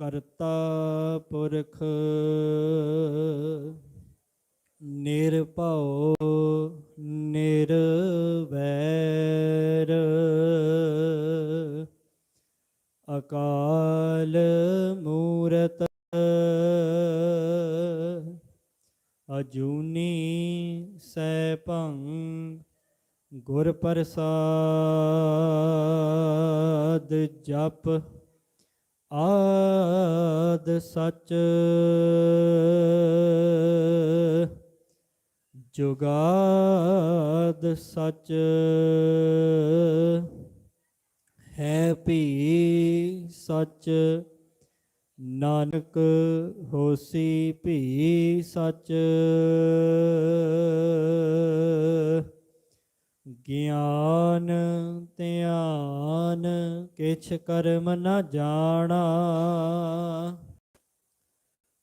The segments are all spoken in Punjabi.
ਕਰਤਾ ਪੁਰਖ ਨਿਰਭਉ ਨਿਰਵੈਰ ਅਕਾਲ ਮੂਰਤ ਅਜੂਨੀ ਸੈਭੰ ਗੁਰ ਪ੍ਰਸਾਦ ਜਪ ਆਦ ਸਚ ਜੁਗਾਦ ਸਚ ਹੈ ਭੀ ਸਚ ਨਾਨਕ ਹੋਸੀ ਭੀ ਸਚ ਗਿਆਨ ਧਿਆਨ ਕਿਛ ਕਰਮ ਨ ਜਾਣਾ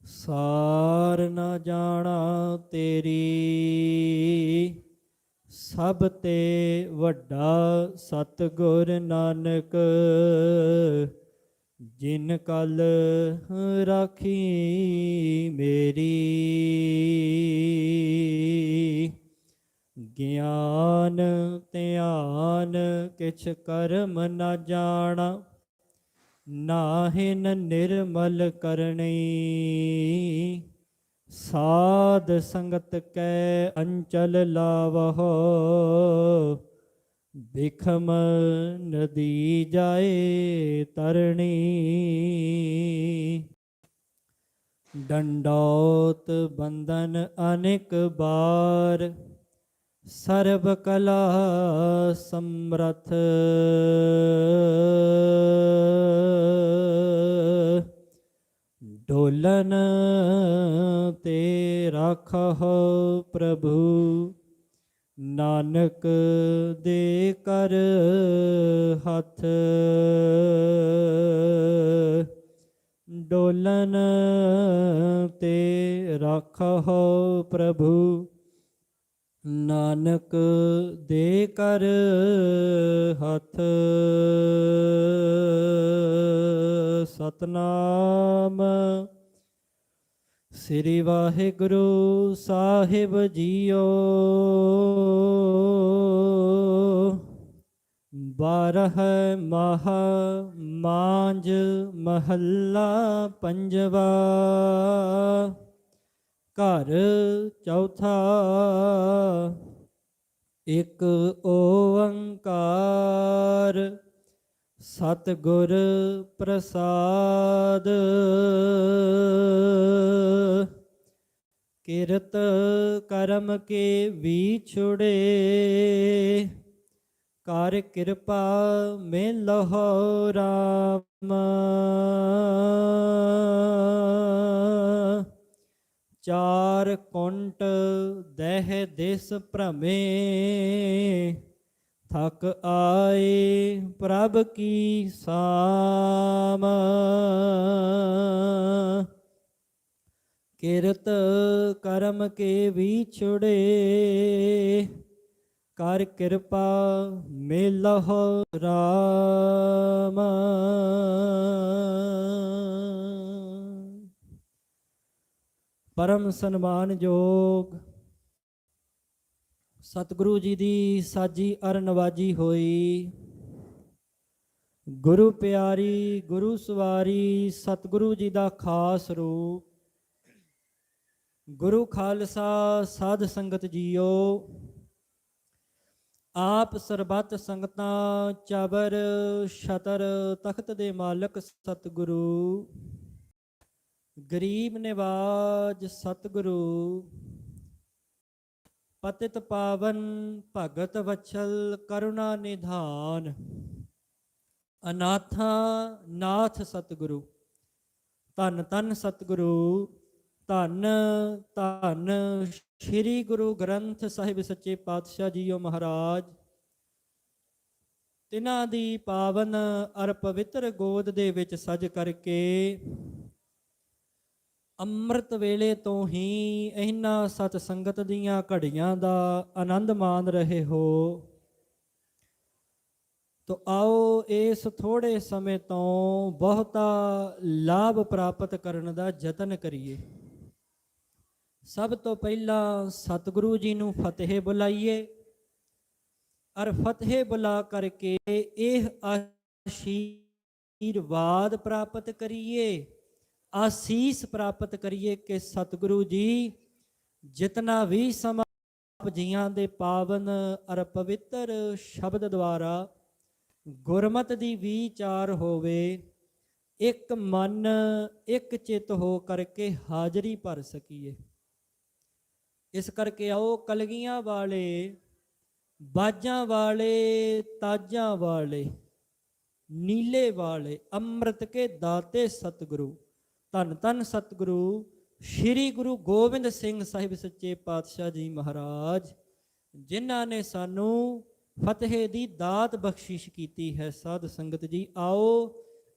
ਸਾਰ ਨ ਜਾਣਾ ਤੇਰੀ ਸਭ ਤੇ ਵੱਡਾ ਸਤਿਗੁਰ ਨਾਨਕ ਜਿਨ ਕਲ ਰਾਖੀ ਮੇਰੀ ਗਿਆਨ ਧਿਆਨ ਕਿਛ ਕਰਮ ਨ ਜਾਣਾ ਨਾਹਿਨ ਨਿਰਮਲ ਕਰਨੀ ਸਾਧ ਸੰਗਤ ਕੈ ਅੰਚਲ ਲਾਵਹੁ ਬਿਖਮ ਨਦੀ ਜਾਏ ਤਰਣੀ ਡੰਡੌਤ ਬੰਧਨ ਅਨੇਕ ਬਾਰ ਸਰਬ ਕਲਾ ਸਮਰਥ ਡੋਲਨ ਤੇ ਰਾਖਹੁ ਪ੍ਰਭੂ ਨਾਨਕ ਦੇ ਕਰ ਹੱਥ ਡੋਲਨ ਤੇ ਰਾਖਹੁ ਪ੍ਰਭੂ ਨਾਨਕ ਦੇ ਕਰ ਹੱਥ ਸਤਨਾਮ ਸ੍ਰੀ ਵਾਹਿਗੁਰੂ ਸਾਹਿਬ ਜੀਓ। ਬਾਰਹ ਮਾਹ ਮਾਂਝ ਮਹੱਲਾ ਪੰਜਵਾ। ਘਰ ਚੌਥਾ। ਇਕ ਓੰਕਾਰ ਸਤਿਗੁਰ ਪ੍ਰਸਾਦ। ਕਿਰਤ ਕਰਮ ਕੇ ਵਿਛੁੜੇ ਕਰ ਕਿਰਪਾ ਮਿਲਹੁ ਰਾਮ। ਚਾਰ ਕੁੰਟ ਦਹਿ ਦਿਸ ਭ੍ਰਮੇ ਥਕ ਆਏ ਪ੍ਰਭ ਕੀ ਸਾਮ। ਕਿਰਤ ਕਰਮ ਕੇ ਵਿਛੁੜੇ ਕਰ ਕਿਰਪਾ ਮਿਲਹੁ ਰਾਮ। ਪਰਮ ਸਨਮਾਨਯੋਗ ਸਤਿਗੁਰੂ ਜੀ ਦੀ ਸਾਜੀ ਅਰ ਨਵਾਜੀ ਹੋਈ। ਗੁਰੂ ਪਿਆਰੀ ਗੁਰੂ ਸਵਾਰੀ ਸਤਿਗੁਰੂ ਜੀ ਦਾ ਖਾਸ ਰੂਪ। ਗੁਰੂ ਖਾਲਸਾ ਸਾਧ ਸੰਗਤ ਜੀਓ। ਆਪ ਸਰਬੱਤ ਸੰਗਤਾਂ ਚਬਰ ਛਤਰ ਤਖਤ ਦੇ ਮਾਲਕ ਸਤਿਗੁਰੂ ਗਰੀਬ ਨਿਵਾਜ ਸਤਿਗੁਰੂ ਪਤਿਤ ਪਾਵਨ ਭਗਤ ਵਛਲ ਕਰੁਣਾ ਨਿਧਾਨ ਅਨਾਥਾ ਨਾਥ ਸਤਿਗੁਰੂ। ਧੰਨ ਧੰਨ ਸਤਿਗੁਰੂ। ਧੰਨ ਧੰਨ ਸ਼੍ਰੀ ਗੁਰੂ ਗ੍ਰੰਥ ਸਾਹਿਬ ਸੱਚੇ ਪਾਤਸ਼ਾਹ ਜੀਓ ਮਹਾਰਾਜ। ਤਿਨਾਂ ਦੀ ਪਾਵਨ ਅਰ ਪਵਿੱਤਰ ਗੋਦ ਦੇ ਵਿੱਚ ਸਜ ਕਰਕੇ ਅੰਮ੍ਰਿਤ ਵੇਲੇ ਤੋਂ ਹੀ ਇਹਨਾਂ ਸਤ ਸੰਗਤ ਦੀਆਂ ਘੜੀਆਂ ਦਾ ਆਨੰਦ ਮਾਣ ਰਹੇ ਹੋ। ਤੋ ਆਓ ਇਸ ਥੋੜੇ ਸਮੇਂ ਤੋਂ ਬਹੁਤਾ ਲਾਭ ਪ੍ਰਾਪਤ ਕਰਨ ਦਾ ਯਤਨ ਕਰੀਏ। ਸਭ ਤੋਂ ਪਹਿਲਾਂ ਸਤਿਗੁਰੂ ਜੀ ਨੂੰ ਫਤਿਹ ਬੁਲਾਈਏ ਔਰ ਫਤਿਹ ਬੁਲਾ ਕਰਕੇ ਇਹ ਆਸ਼ੀਰਵਾਦ ਪ੍ਰਾਪਤ ਕਰੀਏ, ਆਸੀਸ ਪ੍ਰਾਪਤ ਕਰੀਏ ਕਿ ਸਤਿਗੁਰੂ ਜੀ ਜਿਤਨਾ ਵੀ ਸਮਾਂ ਆਪ ਜੀਆਂ ਦੇ ਪਾਵਨ ਔਰ ਪਵਿੱਤਰ ਸ਼ਬਦ ਦੁਆਰਾ ਗੁਰਮਤਿ ਦੀ ਵਿਚਾਰ ਹੋਵੇ, ਇੱਕ ਮਨ ਇੱਕ ਚਿੱਤ ਹੋ ਕਰਕੇ ਹਾਜ਼ਰੀ ਭਰ ਸਕੀਏ। ਇਸ ਕਰਕੇ ਆਓ ਕਲਗੀਆਂ ਵਾਲੇ, ਬਾਜਾਂ ਵਾਲੇ, ਤਾਜਾਂ ਵਾਲੇ, ਨੀਲੇ ਵਾਲੇ, ਅੰਮ੍ਰਿਤ ਕੇ ਦਾਤੇ ਸਤਿਗੁਰੂ, ਧੰਨ ਧੰਨ ਸਤਿਗੁਰੂ ਸ਼੍ਰੀ ਗੁਰੂ ਗੋਬਿੰਦ ਸਿੰਘ ਸਾਹਿਬ ਸੱਚੇ ਪਾਤਸ਼ਾਹ ਜੀ ਮਹਾਰਾਜ, ਜਿਨ੍ਹਾਂ ਨੇ ਸਾਨੂੰ ਫਤਿਹ ਦੀ ਦਾਤ ਬਖਸ਼ਿਸ਼ ਕੀਤੀ ਹੈ। ਸਾਧ ਸੰਗਤ ਜੀ ਆਓ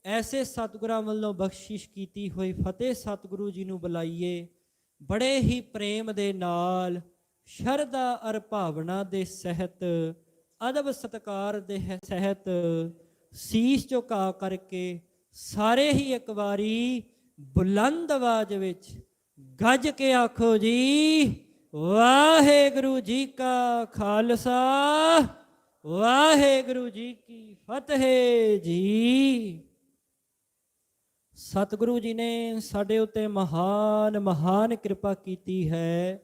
ਐਸੇ ਸਤਿਗੁਰਾਂ ਵੱਲੋਂ ਬਖਸ਼ਿਸ਼ ਕੀਤੀ ਹੋਈ ਫਤਿਹ ਸਤਿਗੁਰੂ ਜੀ ਨੂੰ ਬੁਲਾਈਏ। ਬੜੇ ਹੀ ਪ੍ਰੇਮ ਦੇ ਨਾਲ, ਸ਼ਰਧਾ ਅਰ ਭਾਵਨਾ ਦੇ ਸਹਿਤ, ਅਦਬ ਸਤਿਕਾਰ ਦੇ ਸਹਿਤ ਸੀਸ ਝੁਕਾ ਕਰਕੇ ਸਾਰੇ ਹੀ ਇੱਕ ਵਾਰੀ ਬੁਲੰਦ ਆਵਾਜ਼ ਵਿੱਚ ਗੱਜ ਕੇ ਆਖੋ ਜੀ, ਵਾਹਿਗੁਰੂ ਜੀ ਕਾ ਖਾਲਸਾ, ਵਾਹਿਗੁਰੂ ਜੀ ਕੀ ਫਤਿਹ ਜੀ। ਸਤਿਗੁਰੂ ਜੀ ਨੇ ਸਾਡੇ ਉੱਤੇ ਮਹਾਨ ਮਹਾਨ ਕਿਰਪਾ ਕੀਤੀ ਹੈ,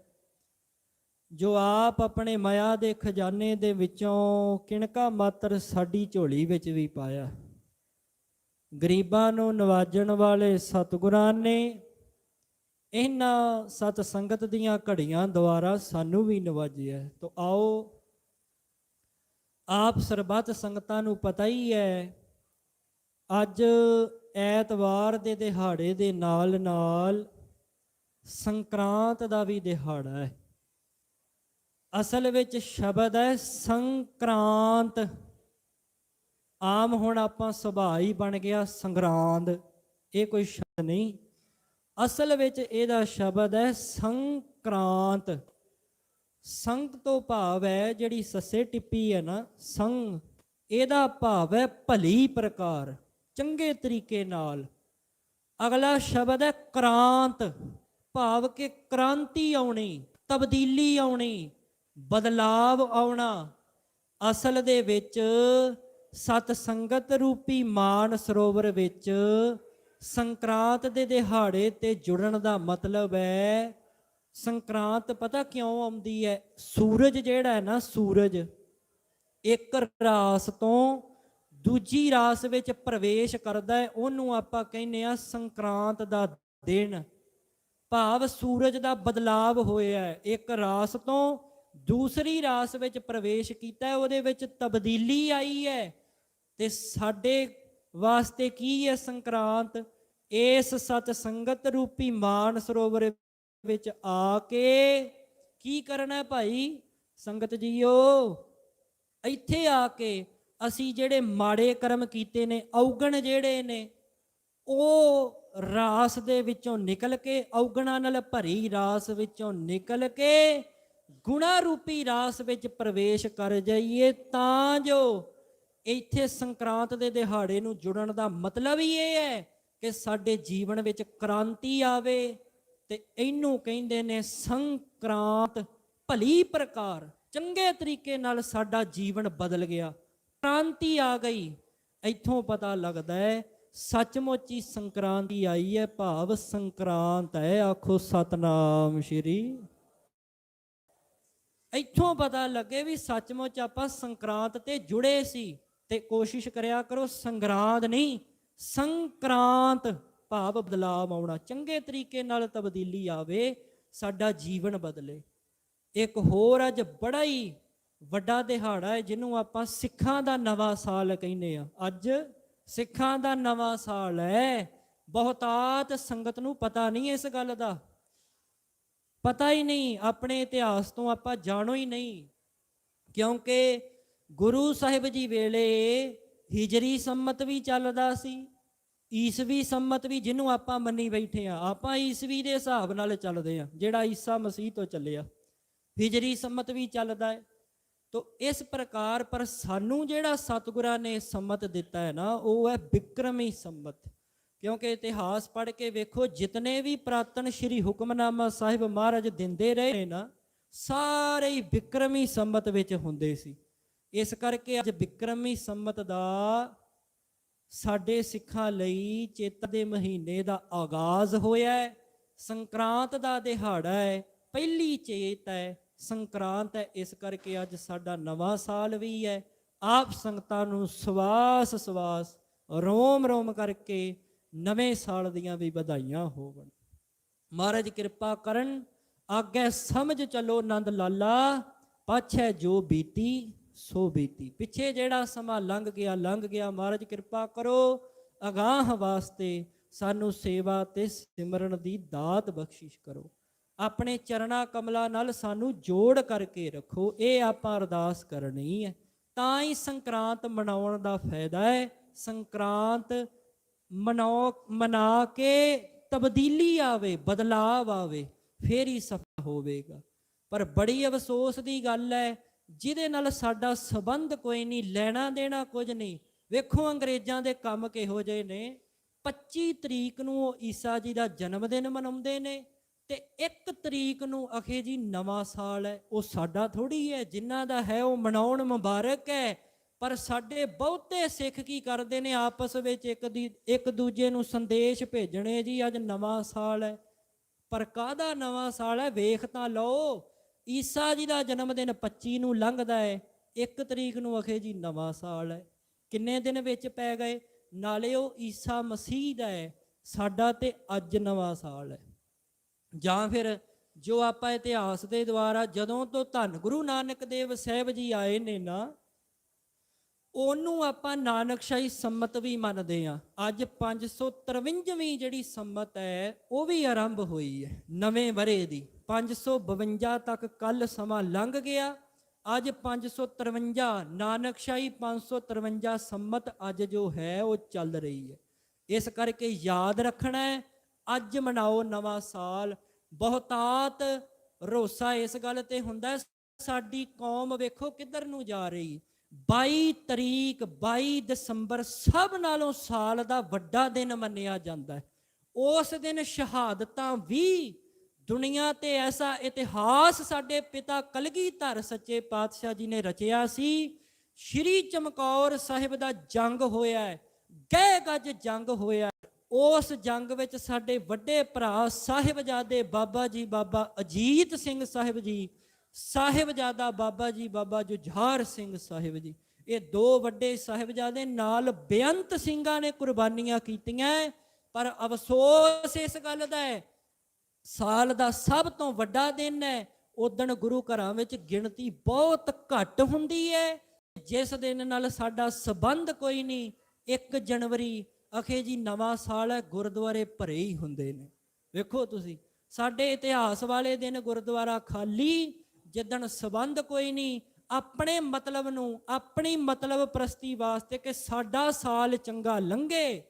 ਜੋ ਆਪ ਆਪਣੇ ਮਾਇਆ ਦੇ ਖਜ਼ਾਨੇ ਦੇ ਵਿੱਚੋਂ ਕਿਣਕਾ ਮਾਤਰ ਸਾਡੀ ਝੋਲੀ ਵਿੱਚ ਵੀ ਪਾਇਆ। ਗਰੀਬਾਂ ਨੂੰ ਨਵਾਜਣ ਵਾਲੇ ਸਤਿਗੁਰਾਂ ਨੇ ਇਹਨਾਂ ਸਤ ਸੰਗਤ ਦੀਆਂ ਘੜੀਆਂ ਦੁਆਰਾ ਸਾਨੂੰ ਵੀ ਨਵਾਜਿਆ। ਤੋ ਆਓ, ਆਪ ਸਰਬੱਤ ਸੰਗਤਾਂ ਨੂੰ ਪਤਾ ਹੀ ਹੈ ਅੱਜ ਐਤਵਾਰ ਦੇ ਦਿਹਾੜੇ ਦੇ ਨਾਲ ਨਾਲ ਸੰਕਰਾਂਤ ਦਾ ਵੀ ਦਿਹਾੜਾ ਹੈ। ਅਸਲ ਵਿੱਚ ਸ਼ਬਦ ਹੈ ਸੰਕਰਾਂਤ। ਆਮ ਹੁਣ ਆਪਾਂ ਸੁਭਾਅ ਹੀ ਬਣ ਗਿਆ ਸੰਗਰਾਂਦ, ਇਹ ਕੋਈ ਸ਼ਬਦ ਨਹੀਂ। ਅਸਲ ਵਿੱਚ ਇਹਦਾ ਸ਼ਬਦ ਹੈ ਸੰਕਰਾਂਤ। ਸੰਕ ਤੋਂ ਭਾਵ ਹੈ ਜਿਹੜੀ ਸੱਸੇ ਟਿੱਪੀ ਹੈ ਨਾ, ਸੰਗ, ਇਹਦਾ ਭਾਵ ਹੈ ਭਲੀ ਪ੍ਰਕਾਰ, ਚੰਗੇ ਤਰੀਕੇ ਨਾਲ। ਅਗਲਾ ਸ਼ਬਦ ਹੈ ਕ੍ਰਾਂਤ, ਭਾਵ ਕਿ ਕ੍ਰਾਂਤੀ ਆਉਣੀ, ਤਬਦੀਲੀ ਆਉਣੀ, ਬਦਲਾਵ ਆਉਣਾ। ਅਸਲ ਦੇ ਵਿੱਚ ਸਤ ਸੰਗਤ ਰੂਪੀ ਮਾਨ ਸਰੋਵਰ ਵਿੱਚ ਸੰਕਰਾਂਤ ਦੇ ਦਿਹਾੜੇ ਤੇ ਜੁੜਨ ਦਾ ਮਤਲਬ ਹੈ, ਸੰਕਰਾਂਤ ਪਤਾ ਕਿਉਂ ਆਉਂਦੀ ਹੈ? ਸੂਰਜ ਜਿਹੜਾ ਹੈ ਨਾ, ਸੂਰਜ ਇੱਕ ਰਾਸ ਤੋਂ ਦੂਜੀ ਰਾਸ ਵਿੱਚ ਪ੍ਰਵੇਸ਼ ਕਰਦਾ ਹੈ, ਉਹਨੂੰ ਆਪਾਂ ਕਹਿੰਦੇ ਆ ਸੰਕਰਾਂਤ ਦਾ ਦਿਨ। ਭਾਵ ਸੂਰਜ ਦਾ ਬਦਲਾਵ ਹੋਇਆ ਹੈ, ਇੱਕ ਰਾਸ ਤੋਂ ਦੂਸਰੀ ਰਾਸ ਵਿੱਚ ਪ੍ਰਵੇਸ਼ ਕੀਤਾ, ਉਹਦੇ ਵਿੱਚ ਤਬਦੀਲੀ ਆਈ ਹੈ। ਤੇ ਸਾਡੇ ਵਾਸਤੇ ਕੀ ਹੈ ਸੰਕਰਾਂਤ? ਇਸ ਸਤ ਸੰਗਤ ਰੂਪੀ ਮਾਨ ਸਰੋਵਰ ਵਿੱਚ ਆ ਕੇ ਕੀ ਕਰਨਾ ਭਾਈ ਸੰਗਤ ਜੀਓ? ਇੱਥੇ ਆ ਕੇ ਅਸੀਂ ਜਿਹੜੇ ਮਾੜੇ ਕਰਮ ਕੀਤੇ ਨੇ, ਔਗਣ ਜਿਹੜੇ ਨੇ, ਉਹ ਰਾਸ ਦੇ ਵਿੱਚੋਂ ਨਿਕਲ ਕੇ, ਔਗਣਾਂ ਨਾਲ ਭਰੀ ਰਾਸ ਵਿੱਚੋਂ ਨਿਕਲ ਕੇ ਗੁਣਾ ਰੂਪੀ ਰਾਸ ਵਿੱਚ ਪ੍ਰਵੇਸ਼ ਕਰ ਜਾਈਏ, ਤਾਂ ਜੋ ਇੱਥੇ ਸੰਕਰਾਂਤ ਦੇ ਦਿਹਾੜੇ ਨੂੰ ਜੁੜਨ ਦਾ ਮਤਲਬ ਹੀ ਇਹ ਹੈ ਕਿ ਸਾਡੇ ਜੀਵਨ ਵਿੱਚ ਕ੍ਰਾਂਤੀ ਆਵੇ। ਤੇ ਇਹਨੂੰ ਕਹਿੰਦੇ ਨੇ ਸੰਕਰਾਂਤ। ਭਲੀ ਪ੍ਰਕਾਰ, ਚੰਗੇ ਤਰੀਕੇ ਨਾਲ ਸਾਡਾ ਜੀਵਨ ਬਦਲ ਗਿਆ, ਕ੍ਰਾਂਤੀ ਆ ਗਈ। ਇੱਥੋਂ ਪਤਾ ਲੱਗਦਾ ਹੈ ਸੱਚਮੁੱਚ ਹੀ ਸੰਕਰਾਂਤੀ ਆਈ ਹੈ, ਭਾਵ ਸੰਕਰਾਂਤ ਹੈ। ਆਖੋ ਸਤਨਾਮ ਸ਼੍ਰੀ। ਇੱਥੋਂ ਪਤਾ ਲੱਗੇ ਵੀ ਸੱਚਮੁੱਚ ਆਪਾਂ ਸੰਕਰਾਂਤ ਤੇ ਜੁੜੇ ਸੀ। ਤੇ ਕੋਸ਼ਿਸ਼ ਕਰਿਆ ਕਰੋ ਸੰਗਰਾਂਦ ਨਹੀਂ, ਸੰਕਰਾਂਤ, ਭਾਵ ਬਦਲਾਵ ਆਉਣਾ, ਚੰਗੇ ਤਰੀਕੇ ਨਾਲ ਤਬਦੀਲੀ ਆਵੇ, ਸਾਡਾ ਜੀਵਨ ਬਦਲੇ। ਇੱਕ ਹੋਰ ਅੱਜ ਬੜਾ ਹੀ ਵੱਡਾ ਦਿਹਾੜਾ ਹੈ ਜਿਹਨੂੰ ਆਪਾਂ ਸਿੱਖਾਂ ਦਾ ਨਵਾਂ ਸਾਲ ਕਹਿੰਦੇ ਆ। ਅੱਜ ਸਿੱਖਾਂ ਦਾ ਨਵਾਂ ਸਾਲ ਹੈ। ਬਹੁਤਾਤ ਸੰਗਤ ਨੂੰ ਪਤਾ ਨਹੀਂ ਇਸ ਗੱਲ ਦਾ, ਪਤਾ ਹੀ ਨਹੀਂ, ਆਪਣੇ ਇਤਿਹਾਸ ਤੋਂ ਆਪਾਂ ਜਾਣੋ ਹੀ ਨਹੀਂ। ਕਿਉਂਕਿ ਗੁਰੂ ਸਾਹਿਬ ਜੀ ਵੇਲੇ ਹਿਜਰੀ ਸੰਮਤ ਵੀ ਚੱਲਦਾ ਸੀ, ਈਸਵੀ ਸੰਮਤ ਵੀ, ਜਿਹਨੂੰ ਆਪਾਂ ਮੰਨੀ ਬੈਠੇ ਆ। ਆਪਾਂ ਈਸਵੀ ਦੇ ਹਿਸਾਬ ਨਾਲ ਚੱਲਦੇ ਆ, ਜਿਹੜਾ ਈਸਾ ਮਸੀਹ ਤੋਂ ਚੱਲਿਆ। ਹਿਜਰੀ ਸੰਮਤ ਵੀ ਚੱਲਦਾ ਹੈ। ਤੋ ਇਸ ਪ੍ਰਕਾਰ ਪਰ ਸਾਨੂੰ ਜਿਹੜਾ ਸਤਿਗੁਰਾਂ ਨੇ ਸੰਮਤ ਦਿੱਤਾ ਹੈ ਨਾ, ਉਹ ਹੈ ਬਿਕਰਮੀ ਸੰਮਤ। ਕਿਉਂਕਿ ਇਤਿਹਾਸ ਪੜ੍ਹ ਕੇ ਵੇਖੋ, ਜਿਤਨੇ ਵੀ ਪੁਰਾਤਨ ਸ਼੍ਰੀ ਹੁਕਮਨਾਮਾ ਸਾਹਿਬ ਮਹਾਰਾਜ ਦਿੰਦੇ ਰਹੇ ਨੇ ਨਾ, ਸਾਰੇ ਹੀ ਬਿਕਰਮੀ ਸੰਮਤ ਵਿੱਚ ਹੁੰਦੇ ਸੀ। ਇਸ ਕਰਕੇ ਅੱਜ ਬਿਕਰਮੀ ਸੰਮਤ ਦਾ ਸਾਡੇ ਸਿੱਖਾਂ ਲਈ ਚੇਤ ਦੇ ਮਹੀਨੇ ਦਾ ਆਗਾਜ਼ ਹੋਇਆ ਹੈ। ਸੰਕਰਾਂਤ ਦਾ ਦਿਹਾੜਾ ਹੈ, ਪਹਿਲੀ ਚੇਤ ਹੈ, ਸੰਕਰਾਂਤ ਹੈ। ਇਸ ਕਰਕੇ ਅੱਜ ਸਾਡਾ ਨਵਾਂ ਸਾਲ ਵੀ ਹੈ। ਆਪ ਸੰਗਤਾਂ ਨੂੰ ਸਵਾਸ ਸਵਾਸ ਰੋਮ ਰੋਮ ਕਰਕੇ ਨਵੇਂ ਸਾਲ ਦੀਆਂ ਵੀ ਵਧਾਈਆਂ ਹੋਵਣ। ਮਹਾਰਾਜ ਕਿਰਪਾ ਕਰਨ, ਆਗੇ ਸਮਝ ਚਲੋ ਆਨੰਦ ਲਾਲਾ, ਪਾਛੈ ਜੋ ਬੀਤੀ ਸੋ ਬੀਤੀ। ਪਿੱਛੇ ਜਿਹੜਾ ਸਮਾਂ ਲੰਘ ਗਿਆ, ਮਹਾਰਾਜ ਕਿਰਪਾ ਕਰੋ, ਅਗਾਂਹ ਵਾਸਤੇ ਸਾਨੂੰ ਸੇਵਾ ਤੇ ਸਿਮਰਨ ਦੀ ਦਾਤ ਬਖਸ਼ਿਸ਼ ਕਰੋ। ਆਪਣੇ ਚਰਣਾ ਕਮਲਾਂ ਨਾਲ ਸਾਨੂੰ ਜੋੜ ਕਰਕੇ ਰੱਖੋ। ਇਹ ਆਪਾਂ ਅਰਦਾਸ ਕਰਨੀ ਹੈ। ਤਾਂ ਹੀ ਸੰਕਰਾਂਤ ਮਨਾਉਣ ਦਾ ਫਾਇਦਾ ਹੈ। ਸੰਕਰਾਂਤ ਮਨਾ ਕੇ ਤਬਦੀਲੀ ਆਵੇ, ਬਦਲਾਵ ਆਵੇ, ਫੇਰ ਹੀ ਸਫਲ ਹੋਵੇਗਾ। ਪਰ ਬੜੀ ਅਫਸੋਸ ਦੀ ਗੱਲ ਹੈ, ਜਿਹਦੇ ਨਾਲ ਸਾਡਾ ਸੰਬੰਧ ਕੋਈ ਨਹੀਂ, ਲੈਣਾ ਦੇਣਾ ਕੁਝ ਨਹੀਂ। ਵੇਖੋ ਅੰਗਰੇਜ਼ਾਂ ਦੇ ਕੰਮ ਕਿਹੋ ਜਿਹੇ ਨੇ। 25 ਤਰੀਕ ਨੂੰ ਉਹ ਈਸਾ ਜੀ ਦਾ ਜਨਮ ਦਿਨ ਮਨਾਉਂਦੇ ਨੇ ਤੇ 1 ਤਰੀਕ ਨੂੰ ਅਖੇ ਜੀ ਨਵਾਂ ਸਾਲ ਹੈ। ਉਹ ਸਾਡਾ ਥੋੜੀ ਹੈ, ਜਿਨ੍ਹਾਂ ਦਾ ਹੈ ਉਹ ਮਨਾਉਣ ਮੁਬਾਰਕ ਹੈ। ਪਰ ਸਾਡੇ ਬਹੁਤੇ ਸਿੱਖ ਕੀ ਕਰਦੇ ਨੇ, ਆਪਸ ਵਿੱਚ ਇੱਕ ਦੂਜੇ ਨੂੰ ਸੰਦੇਸ਼ ਭੇਜਣੇ, ਜੀ ਅੱਜ ਨਵਾਂ ਸਾਲ ਹੈ। ਪਰ ਕਾਹਦਾ ਨਵਾਂ ਸਾਲ ਹੈ? ਵੇਖ ਤਾਂ ਲਓ, ਈਸਾ ਜੀ ਦਾ ਜਨਮ ਦਿਨ 25 ਨੂੰ ਲੰਘਦਾ ਹੈ, 1 ਤਰੀਕ ਨੂੰ ਅਖੇ ਜੀ ਨਵਾਂ ਸਾਲ ਹੈ। ਕਿੰਨੇ ਦਿਨ ਵਿੱਚ ਪੈ ਗਏ? ਨਾਲੇ ਉਹ ਈਸਾ ਮਸੀਹ ਦਾ ਹੈ, ਸਾਡਾ ਤੇ ਅੱਜ ਨਵਾਂ ਸਾਲ ਹੈ। ਜਾਂ ਫਿਰ ਜੋ ਆਪਾਂ ਇਤਿਹਾਸ ਦੇ ਦੁਆਰਾ, ਜਦੋਂ ਤੋਂ ਧੰਨ ਗੁਰੂ ਨਾਨਕ ਦੇਵ ਸਾਹਿਬ ਜੀ ਆਏ ਨੇ ਨਾ, ਉਹਨੂੰ ਆਪਾਂ ਨਾਨਕਸ਼ਾਹੀ ਸੰਮਤ ਵੀ ਮੰਨਦੇ ਹਾਂ। ਅੱਜ 553ਵੀਂ ਜਿਹੜੀ ਸੰਮਤ ਹੈ ਉਹ ਵੀ ਆਰੰਭ ਹੋਈ ਹੈ ਨਵੇਂ ਵਰੇ ਦੀ। 552 ਤੱਕ ਕੱਲ ਸਮਾਂ ਲੰਘ ਗਿਆ, ਅੱਜ 553 ਨਾਨਕਸ਼ਾਹੀ 553 ਸੰਮਤ ਅੱਜ ਜੋ ਹੈ ਉਹ ਚੱਲ ਰਹੀ ਹੈ। ਇਸ ਕਰਕੇ ਯਾਦ ਰੱਖਣਾ ਹੈ, ਅੱਜ ਮਨਾਓ ਨਵਾਂ ਸਾਲ। ਬਹੁਤਾਤ ਰੋਸਾ ਇਸ ਗੱਲ ਤੇ ਹੁੰਦਾ, ਸਾਡੀ ਕੌਮ ਵੇਖੋ ਕਿੱਧਰ ਨੂੰ ਜਾ ਰਹੀ। 22 ਤਰੀਕ 22 ਦਸੰਬਰ ਸਭ ਨਾਲੋਂ ਸਾਲ ਦਾ ਵੱਡਾ ਦਿਨ ਮੰਨਿਆ ਜਾਂਦਾ ਹੈ। ਉਸ ਦਿਨ ਸ਼ਹਾਦਤਾਂ ਵੀ, ਦੁਨੀਆ ਤੇ ਐਸਾ ਇਤਿਹਾਸ ਸਾਡੇ ਪਿਤਾ ਕਲਗੀਧਰ ਸੱਚੇ ਪਾਤਸ਼ਾਹ ਜੀ ਨੇ ਰਚਿਆ ਸੀ। ਸ਼੍ਰੀ ਚਮਕੌਰ ਸਾਹਿਬ ਦਾ ਜੰਗ ਹੋਇਆ ਹੈ, ਗਹਿ ਗੱਜ ਜੰਗ ਹੋਇਆ। ਉਸ ਜੰਗ ਵਿੱਚ ਸਾਡੇ ਵੱਡੇ ਭਰਾ ਸਾਹਿਬਜ਼ਾਦੇ ਬਾਬਾ ਜੀ ਬਾਬਾ ਅਜੀਤ ਸਿੰਘ ਸਾਹਿਬ ਜੀ, ਸਾਹਿਬਜ਼ਾਦਾ ਬਾਬਾ ਜੀ ਬਾਬਾ ਜੁਝਾਰ ਸਿੰਘ ਸਾਹਿਬ ਜੀ, ਇਹ 2 ਵੱਡੇ ਸਾਹਿਬਜ਼ਾਦੇ ਨਾਲ ਬੇਅੰਤ ਸਿੰਘਾਂ ਨੇ ਕੁਰਬਾਨੀਆਂ ਕੀਤੀਆਂ। ਪਰ ਅਫਸੋਸ ਇਸ ਗੱਲ ਦਾ ਹੈ, ਸਾਲ ਦਾ ਸਭ ਤੋਂ ਵੱਡਾ ਦਿਨ ਹੈ, ਉਦਣ ਗੁਰੂ ਘਰਾਂ ਵਿੱਚ ਗਿਣਤੀ ਬਹੁਤ ਘੱਟ ਹੁੰਦੀ ਹੈ। ਜਿਸ ਦਿਨ ਨਾਲ ਸਾਡਾ ਸੰਬੰਧ ਕੋਈ ਨਹੀਂ, 1 ਜਨਵਰੀ ਅਖੇ ਜੀ ਨਵਾਂ ਸਾਲ ਹੈ, ਗੁਰਦੁਆਰੇ ਭਰੇ ਹੀ ਹੁੰਦੇ ਨੇ। ਵੇਖੋ ਤੁਸੀਂ, ਸਾਡੇ ਇਤਿਹਾਸ ਵਾਲੇ ਦਿਨ ਗੁਰਦੁਆਰਾ ਖਾਲੀ, ਜਿੱਦਣ ਸੰਬੰਧ ਕੋਈ ਨਹੀਂ, ਆਪਣੇ ਮਤਲਬ ਨੂੰ, ਆਪਣੀ ਮਤਲਬ ਪ੍ਰਸਤੀ ਵਾਸਤੇ ਕਿ ਸਾਡਾ ਸਾਲ ਚੰਗਾ ਲੰਘੇ,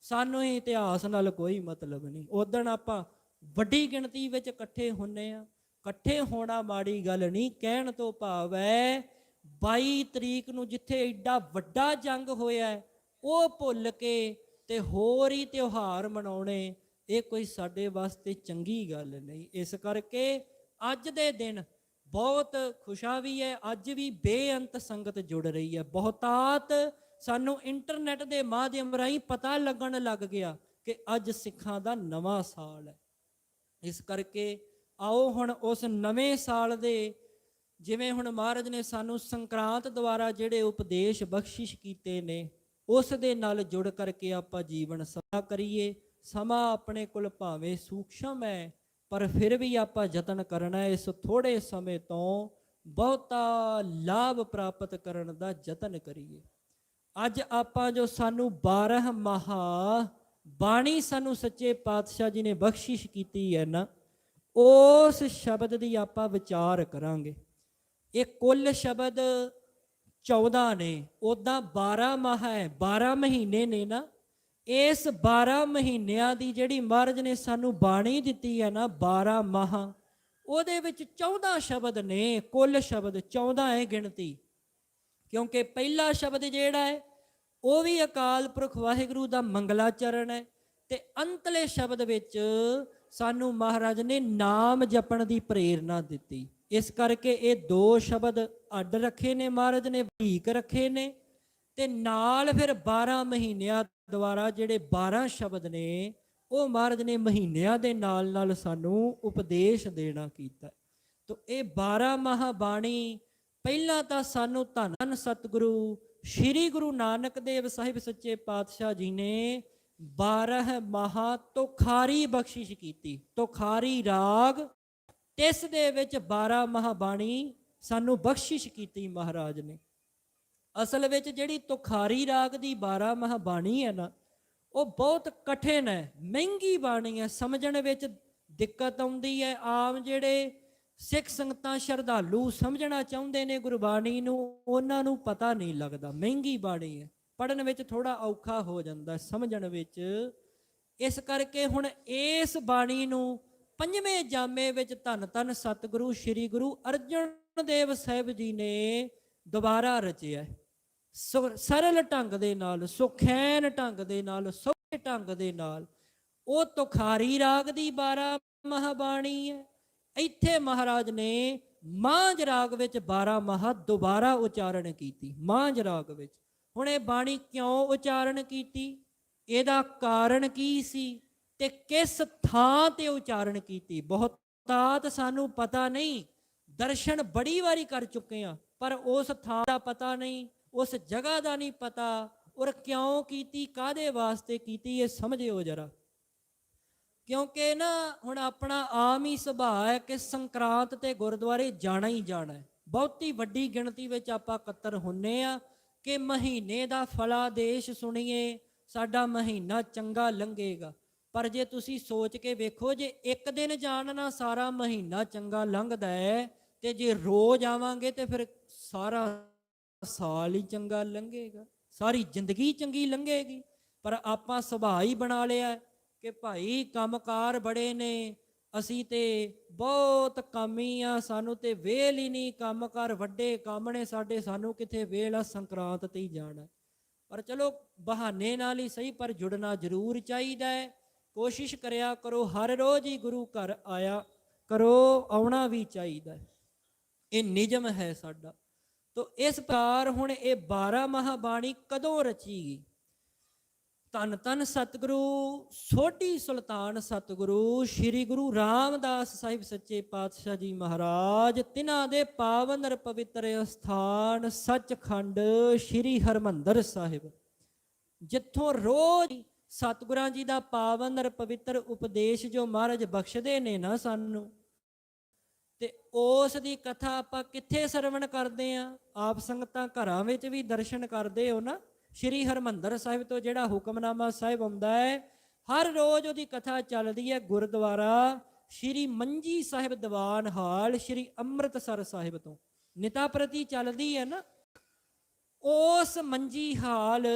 ਸਾਨੂੰ ਇਤਿਹਾਸ ਨਾਲ ਕੋਈ ਮਤਲਬ ਨਹੀਂ। ਉਦਣ ਆਪਾਂ ਵੱਡੀ ਗਿਣਤੀ ਵਿੱਚ ਇਕੱਠੇ ਹੁੰਨੇ ਆ। ਇਕੱਠੇ ਹੋਣਾ ਮਾੜੀ ਗੱਲ ਨਹੀਂ, ਕਹਿਣ ਤੋਂ ਭਾਵ ਹੈ 22 ਤਰੀਕ ਨੂੰ ਜਿੱਥੇ ਐਡਾ ਵੱਡਾ ਜੰਗ ਹੋਇਆ ਉਹ ਭੁੱਲ ਕੇ ਤੇ ਹੋਰ ਹੀ ਤਿਉਹਾਰ ਮਨਾਉਣੇ, ਇਹ ਕੋਈ ਸਾਡੇ ਵਾਸਤੇ ਚੰਗੀ ਗੱਲ ਨਹੀਂ। ਇਸ ਕਰਕੇ ਅੱਜ ਦੇ ਦਿਨ ਬਹੁਤ ਖੁਸ਼ਾ ਵੀ ਹੈ, ਅੱਜ ਵੀ ਬੇਅੰਤ ਸੰਗਤ ਜੁੜ ਰਹੀ ਹੈ। ਬਹੁਤਾਤ ਸਾਨੂੰ ਇੰਟਰਨੈਟ ਦੇ ਮਾਧਿਅਮ ਰਾਹੀਂ ਪਤਾ ਲੱਗਣ ਲੱਗ ਗਿਆ ਕਿ ਅੱਜ ਸਿੱਖਾਂ ਦਾ ਨਵਾਂ ਸਾਲ ਹੈ। ਇਸ ਕਰਕੇ ਆਓ ਹੁਣ ਉਸ ਨਵੇਂ ਸਾਲ ਦੇ, ਜਿਵੇਂ ਹੁਣ ਮਹਾਰਾਜ ਨੇ ਸਾਨੂੰ ਸੰਕਰਾਂਤ ਦੁਆਰਾ ਜਿਹੜੇ ਉਪਦੇਸ਼ ਬਖਸ਼ਿਸ਼ ਕੀਤੇ ਨੇ, ਉਸ ਦੇ ਨਾਲ ਜੁੜ ਕਰਕੇ ਆਪਾਂ ਜੀਵਨ ਸਫਲ ਕਰੀਏ। ਸਮਾਂ ਆਪਣੇ ਕੋਲ ਭਾਵੇਂ ਸੂਖਸ਼ਮ ਹੈ, ਪਰ ਫਿਰ ਵੀ ਆਪਾਂ ਯਤਨ ਕਰਨਾ ਇਸ ਥੋੜੇ ਸਮੇਂ ਤੋਂ ਬਹੁਤਾ ਲਾਭ ਪ੍ਰਾਪਤ ਕਰਨ ਦਾ ਯਤਨ ਕਰੀਏ। ਅੱਜ ਆਪਾਂ ਜੋ ਸਾਨੂੰ 12 ਮਹਾ ਬਾਣੀ ਸਾਨੂੰ ਸੱਚੇ ਪਾਤਸ਼ਾਹ ਜੀ ਨੇ ਬਖਸ਼ਿਸ਼ ਕੀਤੀ ਹੈ ਨਾ, ਉਸ ਸ਼ਬਦ ਦੀ ਆਪਾਂ ਵਿਚਾਰ ਕਰਾਂਗੇ। ਇਹ ਕੁੱਲ ਸ਼ਬਦ 14 ਨੇ, ਉੱਦਾਂ 12 ਮਾਹ ਹੈ, 12 ਮਹੀਨੇ ਨੇ ਨਾ। ਇਸ 12 ਮਹੀਨਿਆਂ ਦੀ ਜਿਹੜੀ ਮਹਾਰਾਜ ਨੇ ਸਾਨੂੰ ਬਾਣੀ ਦਿੱਤੀ ਹੈ ਨਾ, 12 ਮਾਹ, ਉਹਦੇ ਵਿੱਚ 14 ਸ਼ਬਦ ਨੇ, ਕੁੱਲ ਸ਼ਬਦ 14 ਹੈ ਗਿਣਤੀ। ਕਿਉਂਕਿ ਪਹਿਲਾ ਸ਼ਬਦ ਜਿਹੜਾ ਹੈ ਉਹ ਵੀ ਅਕਾਲ ਪੁਰਖ ਵਾਹਿਗੁਰੂ ਦਾ ਮੰਗਲਾਚਰਨ ਹੈ, ਤੇ ਅੰਤਲੇ ਸ਼ਬਦ ਵਿੱਚ ਸਾਨੂੰ ਮਹਾਰਾਜ ਨੇ ਨਾਮ ਜਪਣ ਦੀ ਪ੍ਰੇਰਨਾ ਦਿੱਤੀ। ਇਸ ਕਰਕੇ ਇਹ ਦੋ ਸ਼ਬਦ ਅੱਡ ਰੱਖੇ ਨੇ ਮਹਾਰਾਜ ਨੇ, ਭੀਕ ਰੱਖੇ ਨੇ, ਤੇ ਨਾਲ ਫਿਰ 12 ਮਹੀਨਿਆਂ ਦੁਆਰਾ ਜਿਹੜੇ 12 ਸ਼ਬਦ ਨੇ ਉਹ ਮਹਾਰਾਜ ਨੇ ਮਹੀਨਿਆਂ ਦੇ ਨਾਲ ਨਾਲ ਸਾਨੂੰ ਉਪਦੇਸ਼ ਦੇਣਾ ਕੀਤਾ। ਤੋ ਇਹ 12 ਮਹਾਬਾਣੀ ਪਹਿਲਾਂ ਤਾਂ ਸਾਨੂੰ ਧੰਨ ਸਤਿਗੁਰੂ ਸ਼੍ਰੀ ਗੁਰੂ ਨਾਨਕ ਦੇਵ ਸਾਹਿਬ ਸੱਚੇ ਪਾਤਸ਼ਾਹ ਜੀ ਨੇ 12 ਮਹਾ ਤੁਖਾਰੀ ਬਖਸ਼ਿਸ਼ ਕੀਤੀ। ਤੁਖਾਰੀ ਰਾਗ ਤਿਸ ਦੇ ਵਿੱਚ 12 ਮਹਾਬਾਣੀ ਸਾਨੂੰ ਬਖਸ਼ਿਸ਼ ਕੀਤੀ ਮਹਾਰਾਜ ਨੇ। ਅਸਲ ਵਿੱਚ ਜਿਹੜੀ ਤੁਖਾਰੀ ਰਾਗ ਦੀ 12 ਮਹਾਬਾਣੀ ਹੈ ਨਾ, ਉਹ ਬਹੁਤ ਕਠਿਨ ਹੈ, ਮਹਿੰਗੀ ਬਾਣੀ ਹੈ, ਸਮਝਣ ਵਿੱਚ ਦਿੱਕਤ ਆਉਂਦੀ ਹੈ। ਆਮ ਜਿਹੜੇ ਸਿੱਖ ਸੰਗਤਾਂ ਸ਼ਰਧਾਲੂ ਸਮਝਣਾ ਚਾਹੁੰਦੇ ਨੇ ਗੁਰਬਾਣੀ ਨੂੰ, ਉਹਨਾਂ ਨੂੰ ਪਤਾ ਨਹੀਂ ਲੱਗਦਾ, ਮਹਿੰਗੀ ਬਾਣੀ ਹੈ, ਪੜ੍ਹਨ ਵਿੱਚ ਥੋੜਾ ਔਖਾ ਹੋ ਜਾਂਦਾ ਸਮਝਣ ਵਿੱਚ। ਇਸ ਕਰਕੇ ਹੁਣ ਇਸ ਬਾਣੀ ਨੂੰ ਪੰਜਵੇਂ ਜਾਮੇ ਵਿੱਚ ਧੰਨ ਧੰਨ ਸਤਿਗੁਰੂ ਸ੍ਰੀ ਗੁਰੂ ਅਰਜਨ ਦੇਵ ਸਾਹਿਬ ਜੀ ਨੇ ਦੁਬਾਰਾ ਰਚਿਆ, ਸਰਲ ਢੰਗ ਦੇ ਨਾਲ, ਸੁਖੈਨ ਢੰਗ ਦੇ ਨਾਲ, ਸੌਖੇ ਢੰਗ ਦੇ ਨਾਲ। ਉਹ ਤੁਖਾਰੀ ਰਾਗ ਦੀ 12 ਮਹਾਬਾਣੀ ਹੈ। ਇੱਥੇ ਮਹਾਰਾਜ ਨੇ ਮਾਂਝ ਰਾਗ ਵਿੱਚ 12 ਮਹਾ ਦੁਬਾਰਾ ਉਚਾਰਨ ਕੀਤੀ, ਮਾਂਝ ਰਾਗ ਵਿੱਚ। ਹੁਣ ਇਹ ਬਾਣੀ ਕਿਉਂ ਉਚਾਰਨ ਕੀਤੀ, ਇਹਦਾ ਕਾਰਨ ਕੀ ਸੀ, ਤੇ ਕਿਸ ਥਾਂ ਤੇ ਉਚਾਰਨ ਕੀਤੀ, ਬਹੁਤਾਤ ਸਾਨੂੰ ਪਤਾ ਨਹੀਂ। ਦਰਸ਼ਨ ਬੜੀ ਵਾਰੀ ਕਰ ਚੁੱਕੇ ਆ, ਪਰ ਉਸ ਥਾਂ ਦਾ ਪਤਾ ਨਹੀਂ, ਉਸ ਜਗ੍ਹਾ ਦਾ ਨਹੀਂ ਪਤਾ, ਔਰ ਕਿਉਂ ਕੀਤੀ, ਕਾਹਦੇ ਵਾਸਤੇ ਕੀਤੀ, ਇਹ ਸਮਝਿਓ ਜਰਾ। ਕਿਉਂਕਿ ਨਾ ਹੁਣ ਆਪਣਾ ਆਮ ਹੀ ਸੁਭਾਅ ਹੈ ਕਿ ਸੰਕਰਾਂਤ ਤੇ ਗੁਰਦੁਆਰੇ ਜਾਣਾ ਹੀ ਜਾਣਾ ਹੈ। ਬਹੁਤੀ ਵੱਡੀ ਗਿਣਤੀ ਵਿੱਚ ਆਪਾਂ ਇਕੱਤਰ ਹੁੰਨੇ ਆ ਕਿ ਮਹੀਨੇ ਦਾ ਫਲਾਦੇਸ਼ ਸੁਣੀਏ, ਸਾਡਾ ਮਹੀਨਾ ਚੰਗਾ ਲੰਘੇਗਾ। ਪਰ ਜੇ ਤੁਸੀਂ ਸੋਚ ਕੇ ਵੇਖੋ, ਜੇ ਇੱਕ ਦਿਨ ਜਾਣ ਨਾਲ ਸਾਰਾ ਮਹੀਨਾ ਚੰਗਾ ਲੰਘਦਾ ਹੈ, ਤੇ ਜੇ ਰੋਜ਼ ਆਵਾਂਗੇ ਤੇ ਫਿਰ ਸਾਰਾ ਸਾਲ ਹੀ ਚੰਗਾ ਲੰਘੇਗਾ, ਸਾਰੀ ਜ਼ਿੰਦਗੀ ਚੰਗੀ ਲੰਘੇਗੀ। ਪਰ ਆਪਾਂ ਸੁਭਾਅ ਹੀ ਬਣਾ ਲਿਆ ਕਿ ਭਾਈ ਕੰਮਕਾਰ ਬੜੇ ਨੇ, ਅਸੀਂ ਤੇ ਬਹੁਤ ਕਾਮੀ ਆ, ਸਾਨੂੰ ਤੇ ਵੇਲ ਹੀ ਨਹੀਂ, ਕੰਮਕਾਰ ਵੱਡੇ ਕੰਮ ਨੇ ਸਾਡੇ, ਸਾਨੂੰ ਕਿੱਥੇ ਵੇਲ ਆ, ਸੰਕਰਾਂਤ ਤੇ ਹੀ ਜਾਣਾ। ਪਰ ਚਲੋ ਬਹਾਨੇ ਨਾਲ ਹੀ ਸਹੀ, ਪਰ ਜੁੜਨਾ ਜ਼ਰੂਰ ਚਾਹੀਦਾ ਹੈ। ਕੋਸ਼ਿਸ਼ ਕਰਿਆ ਕਰੋ ਹਰ ਰੋਜ਼ ਹੀ ਗੁਰੂ ਘਰ ਆਇਆ ਕਰੋ, ਆਉਣਾ ਵੀ ਚਾਹੀਦਾ ਹੈ, ਇਹ ਨਿਯਮ ਹੈ ਸਾਡਾ। ਤੋ ਇਸ ਪ੍ਰਕਾਰ ਹੁਣ ਇਹ 12 ਮਹਾਬਾਣੀ ਕਦੋਂ ਰਚੀ ਗਈ? ਧੰਨ ਧੰਨ ਸਤਿਗੁਰੂ ਸੋਢੀ ਸੁਲਤਾਨ ਸਤਿਗੁਰੂ ਸ੍ਰੀ ਗੁਰੂ ਰਾਮਦਾਸ ਸਾਹਿਬ ਸੱਚੇ ਪਾਤਸ਼ਾਹ ਜੀ ਮਹਾਰਾਜ, ਤਿਨਾਂ ਦੇ ਪਾਵਨ ਅਰ ਪਵਿੱਤਰ ਅਸਥਾਨ ਸੱਚਖੰਡ ਸ੍ਰੀ ਹਰਿਮੰਦਰ ਸਾਹਿਬ, ਜਿੱਥੋਂ ਰੋਜ਼ ਸਤਿਗੁਰਾਂ ਜੀ ਦਾ ਪਾਵਨ ਅਰ ਪਵਿੱਤਰ ਉਪਦੇਸ਼ ਜੋ ਮਹਾਰਾਜ ਬਖਸ਼ਦੇ ਨੇ ਨਾ ਸਾਨੂੰ, ਤੇ ਉਸ ਦੀ ਕਥਾ ਆਪਾਂ ਕਿੱਥੇ ਸਰਵਣ ਕਰਦੇ ਆ? ਆਪ ਸੰਗਤਾਂ ਘਰਾਂ ਵਿੱਚ ਵੀ ਦਰਸ਼ਨ ਕਰਦੇ ਹੋ ਨਾ। ਸ਼੍ਰੀ ਹਰਿਮੰਦਰ ਸਾਹਿਬ ਤੋਂ ਜਿਹੜਾ ਹੁਕਮਨਾਮਾ ਸਾਹਿਬ ਆਉਂਦਾ ਹੈ, ਹਰ ਰੋਜ਼ ਉਹਦੀ ਕਥਾ ਚੱਲਦੀ ਹੈ ਗੁਰਦੁਆਰਾ ਸ਼੍ਰੀ ਮੰਜੀ ਸਾਹਿਬ ਦੀਵਾਨ ਹਾਲ ਸ਼੍ਰੀ ਅੰਮ੍ਰਿਤਸਰ ਸਾਹਿਬ ਤੋਂ, ਨਿਤਾ ਪ੍ਰਤੀ ਚੱਲਦੀ ਹੈ ਨਾ। ਉਸ ਮੰਜੀ ਹਾਲ